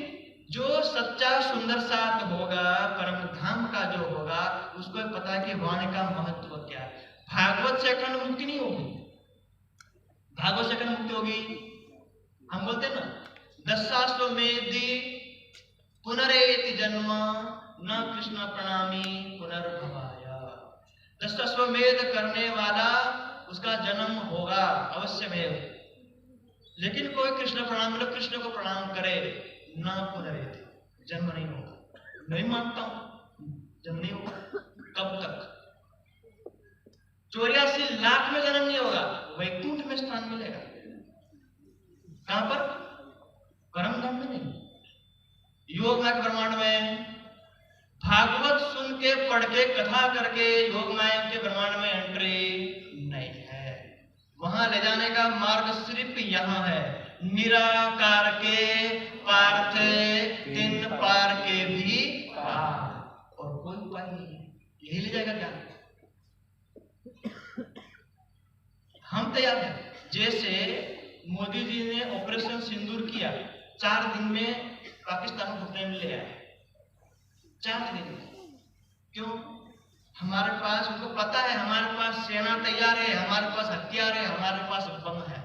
जो सच्चा सुंदर साथ होगा, परम धाम का जो होगा, उसको पता है कि वाणी का महत्व क्या है। भागवत से अखंड मुक्ति नहीं होगी। भागवत से अखंड मुक्ति होगी, हम बोलते हैं ना, दशाश्वमेधि पुनरेति जन्म न कृष्ण प्रणामी पुनर्भवाय। दशाश्वमेध करने वाला उसका जन्म होगा अवश्य में, लेकिन कोई कृष्ण प्रणाम मतलब कृष्ण को प्रणाम करे, ना पुनरेति, जन्म नहीं होगा। नहीं मानता हूं, जन्म नहीं होगा। कब तक? 84 लाख में जन्म नहीं होगा, वैकुंठ में स्थान मिलेगा। कहां पर? परम धाम में नहीं। योग माया के ब्रह्मांड में भागवत सुन के, पढ़ के, कथा करके योग माया के ब्रह्मांड में एंट्री नहीं है। वहां ले जाने का मार्ग सिर्फ यहां है, निराकार के पार्थ तीन पार के भी पार, और कोई उपाय नहीं है। यही ले जाएगा क्या? हम तैयार हैं। जैसे मोदी जी ने ऑपरेशन सिंदूर किया, 4 दिन में पाकिस्तान को घुटने में ले आए। 4 दिन में। क्यों? हमारे पास, उनको पता है हमारे पास सेना तैयार है, हमारे पास हथियार है, हमारे पास बम है।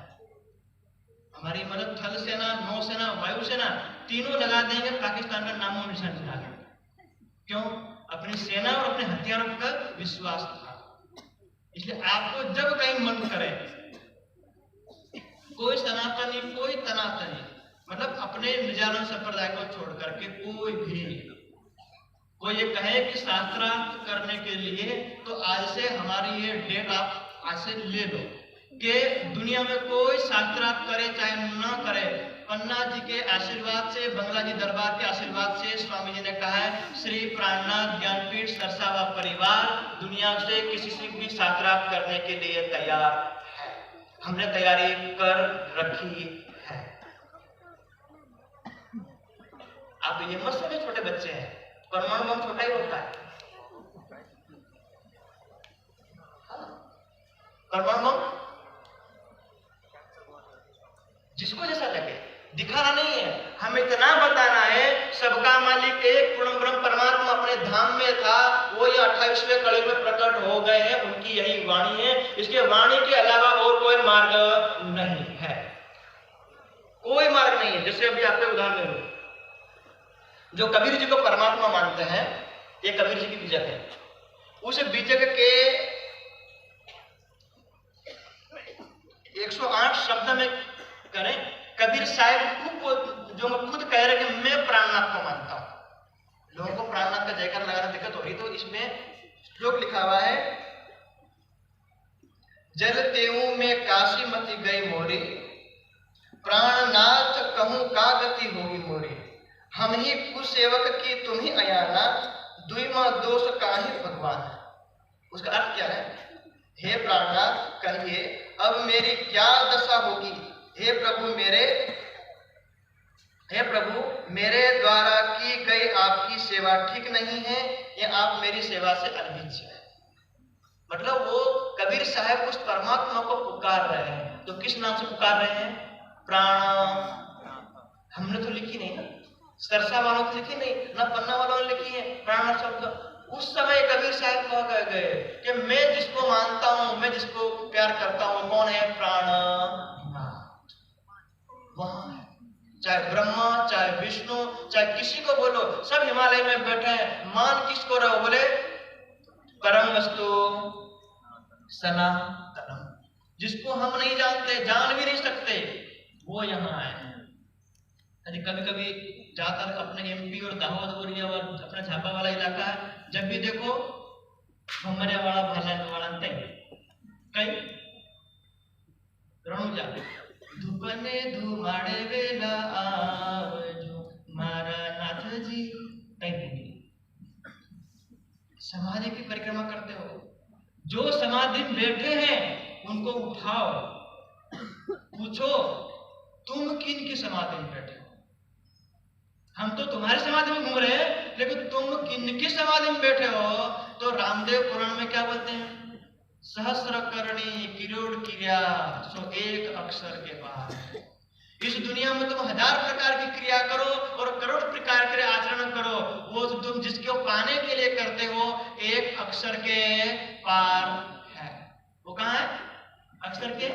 हमारी मदद थल सेना, नौसेना, वायुसेना तीनों लगा देंगे, पाकिस्तान का नामो निशान मिटा देंगे। क्यों? अपनी सेना और अपने हथियारों पर विश्वास था। इसलिए आपको जब कहीं मन करे, कोई सनातनी, कोई तनातनी, मतलब अपने निजानंद संप्रदाय को छोड़ करके कोई ये कहे कि शास्त्रार्थ करने के लिए, तो आज से हमारी ये डेट आप आज से ले लो कि दुनिया में कोई शास्त्रार्थ करे चाहे ना करे, पन्ना जी के आशीर्वाद से, बंगला जी दरबार के आशीर्वाद से, स्वामी जी ने कहा है श्री प्राणनाथ ज्ञानपीठ सरसावा परिवार दुनिया से किसी से भी शास्त्रार्थ करने के लिए तैयार है। हमने तैयारी कर रखी है। आप ये मत समझे छोटे बच्चे हैं, परमाणु बम छोटा ही होता है। परमाणु बम जिसको जैसा लगे, दिखाना नहीं है, हमें इतना बताना है सबका मालिक एक पूर्ण ब्रह्म परमात्मा अपने धाम में था, वो ये 28वें कलयुग में प्रकट हो गए हैं, उनकी यही वाणी है। इसके वाणी के अलावा और कोई मार्ग नहीं है, कोई मार्ग नहीं है। जैसे अभी आपके उदाहरण में जो कबीर जी को परमात्मा मानते हैं, ये कबीर जी की बीजक है। उस बीजक के 108 शब्द में करें, कबीर साहब खुद कह रहे कि मैं प्राणनाथ को मानता हूं। लोगों को प्राणनाथ का जयकार लगाना दिक्कत हो रही, तो इसमें श्लोक लिखा हुआ है, जल तेऊ में काशी मति गई मोरी, प्राणनाथ कहूं का गति होगी मोरी, हम ही कुसेवक की तुम ही अयाना, दुईमा दोष काहे भगवान। उसका अर्थ क्या है? हे प्राणनाथ कहिए अब मेरी क्या दशा होगी, हे प्रभु मेरे द्वारा की गई आपकी सेवा ठीक नहीं है, या आप मेरी सेवा से अनभिज्ञ है। मतलब वो कबीर साहब उस परमात्मा को पुकार रहे हैं, तो किस नाम से पुकार रहे हैं? प्राण। हमने तो लिखी नहीं ना, सरसा वालों ने लिखी नहीं ना, पन्ना वालों ने लिखी है प्राण शब्द। उस समय कबीर साहब कह गए कि मैं जिसको मानता हूं, मैं जिसको प्यार करता हूं, कौन है? प्राणनाथ। वहां है, चाहे ब्रह्मा, चाहे विष्णु, चाहे किसी को बोलो, सब हिमालय में बैठे हैं। मान किसको रहो? बोले परम वस्तु सनातनम, जिसको हम नहीं जानते, जान भी नहीं सकते, वो यहां है। यदि कभी कभी ज्यादातर अपने एमपी और दाहोद और ये और अपना झापा वाला इलाका है, जब भी देखो भमरिया वाला भाला वाला कई रણુજા ધૂપને ધુમાડે વેલા આવજો મારા नाथजी कहीं समाधि की परिक्रमा करते हो, जो समाधि में बैठे हैं उनको उठाओ, पूछो तुम किन की समाधि में बैठे हो। हम तो तुम्हारी समाधि में घूम रहे हैं, लेकिन तुम किन की समाधि में बैठे हो। तो रामदेव पुराण में क्या बोलते हैं, सहस्र करणी किरोड़ क्रिया सो एक अक्षर के बाद। इस दुनिया में तुम हजार प्रकार की क्रिया करो और करोड़ प्रकार के आचरण करो, वो तो तुम जिसको पाने के लिए करते हो एक अक्षर के पार है। वो कहाँ है, अक्षर के।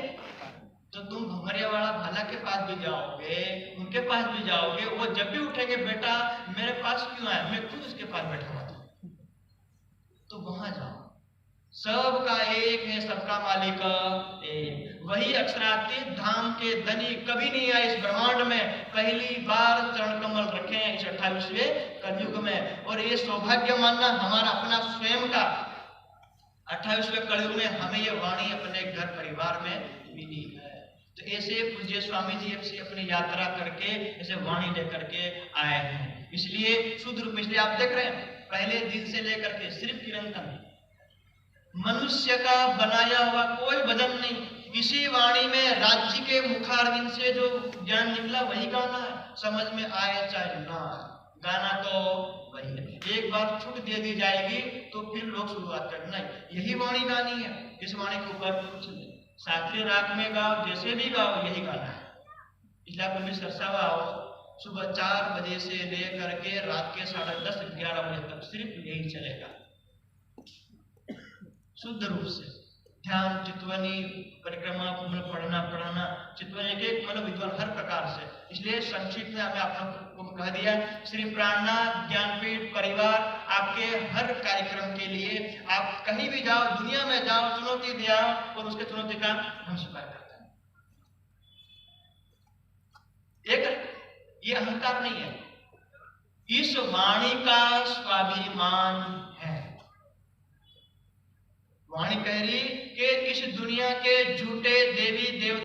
तो तुम भमरिया वाला भाला के पास भी जाओगे, उनके पास भी जाओगे, वो जब भी उठेंगे बेटा मेरे पास क्यों आए, मैं खुद उसके पास बैठा हुआ था, तो वहां जाओ। सबका एक है, सबका मालिक एक। वही अक्षरातीत धाम के धनी कभी नहीं आए इस ब्रह्मांड में, पहली बार चरण कमल रखे हैं इस 28वें कलयुग में। और ये सौभाग्य मानना हमारा अपना स्वयं का, 28वें कलयुग में हमें ये वाणी अपने घर परिवार में मिली है। तो ऐसे पूज्य स्वामी जी ऐसे अपनी यात्रा करके ऐसे वाणी लेकर के आए हैं। इसलिए शुद्ध रूप में, इसलिए आप देख रहे हैं पहले दिन से लेकर के सिर्फ कीर्तन, मनुष्य का बनाया हुआ कोई भजन नहीं। इसी वाणी में राज्य के मुखारविंद से जो ज्ञान निकला वही गाना है, समझ में आए चाहे ना आए, गाना तो वही है। एक बार छूट दे दी जाएगी तो फिर लोग शुरुआत करना, यही वाणी गानी है, इस वाणी के ऊपर कुछ नहीं। शास्त्रीय राग में गाओ, जैसे भी गाओ, यही गाना है। इसलिए आप कभी सरसावा आओ, सुबह 4 बजे से लेकर के रात के 10:30-11 बजे तक सिर्फ यही चलेगा, शुद्ध रूप से ध्यान, चितवनी, परिक्रमा, पढ़ना, चितवनी एक मतलब विद्वान हर प्रकार से। इसलिए संक्षिप्त में हमें आप लोगों को कह दिया, श्री प्राणनाथ ज्ञानपीठ परिवार आपके हर कार्यक्रम के लिए, आप कहीं भी जाओ, दुनिया में जाओ, चुनौती दिया और उसके चुनौती का हम स्वीकार करते हैं। एक ये अहंकार नहीं है, इस वाणी का स्वाभिमान है। वाणी कह रही कि इस दुनिया के झूठे देवी देवता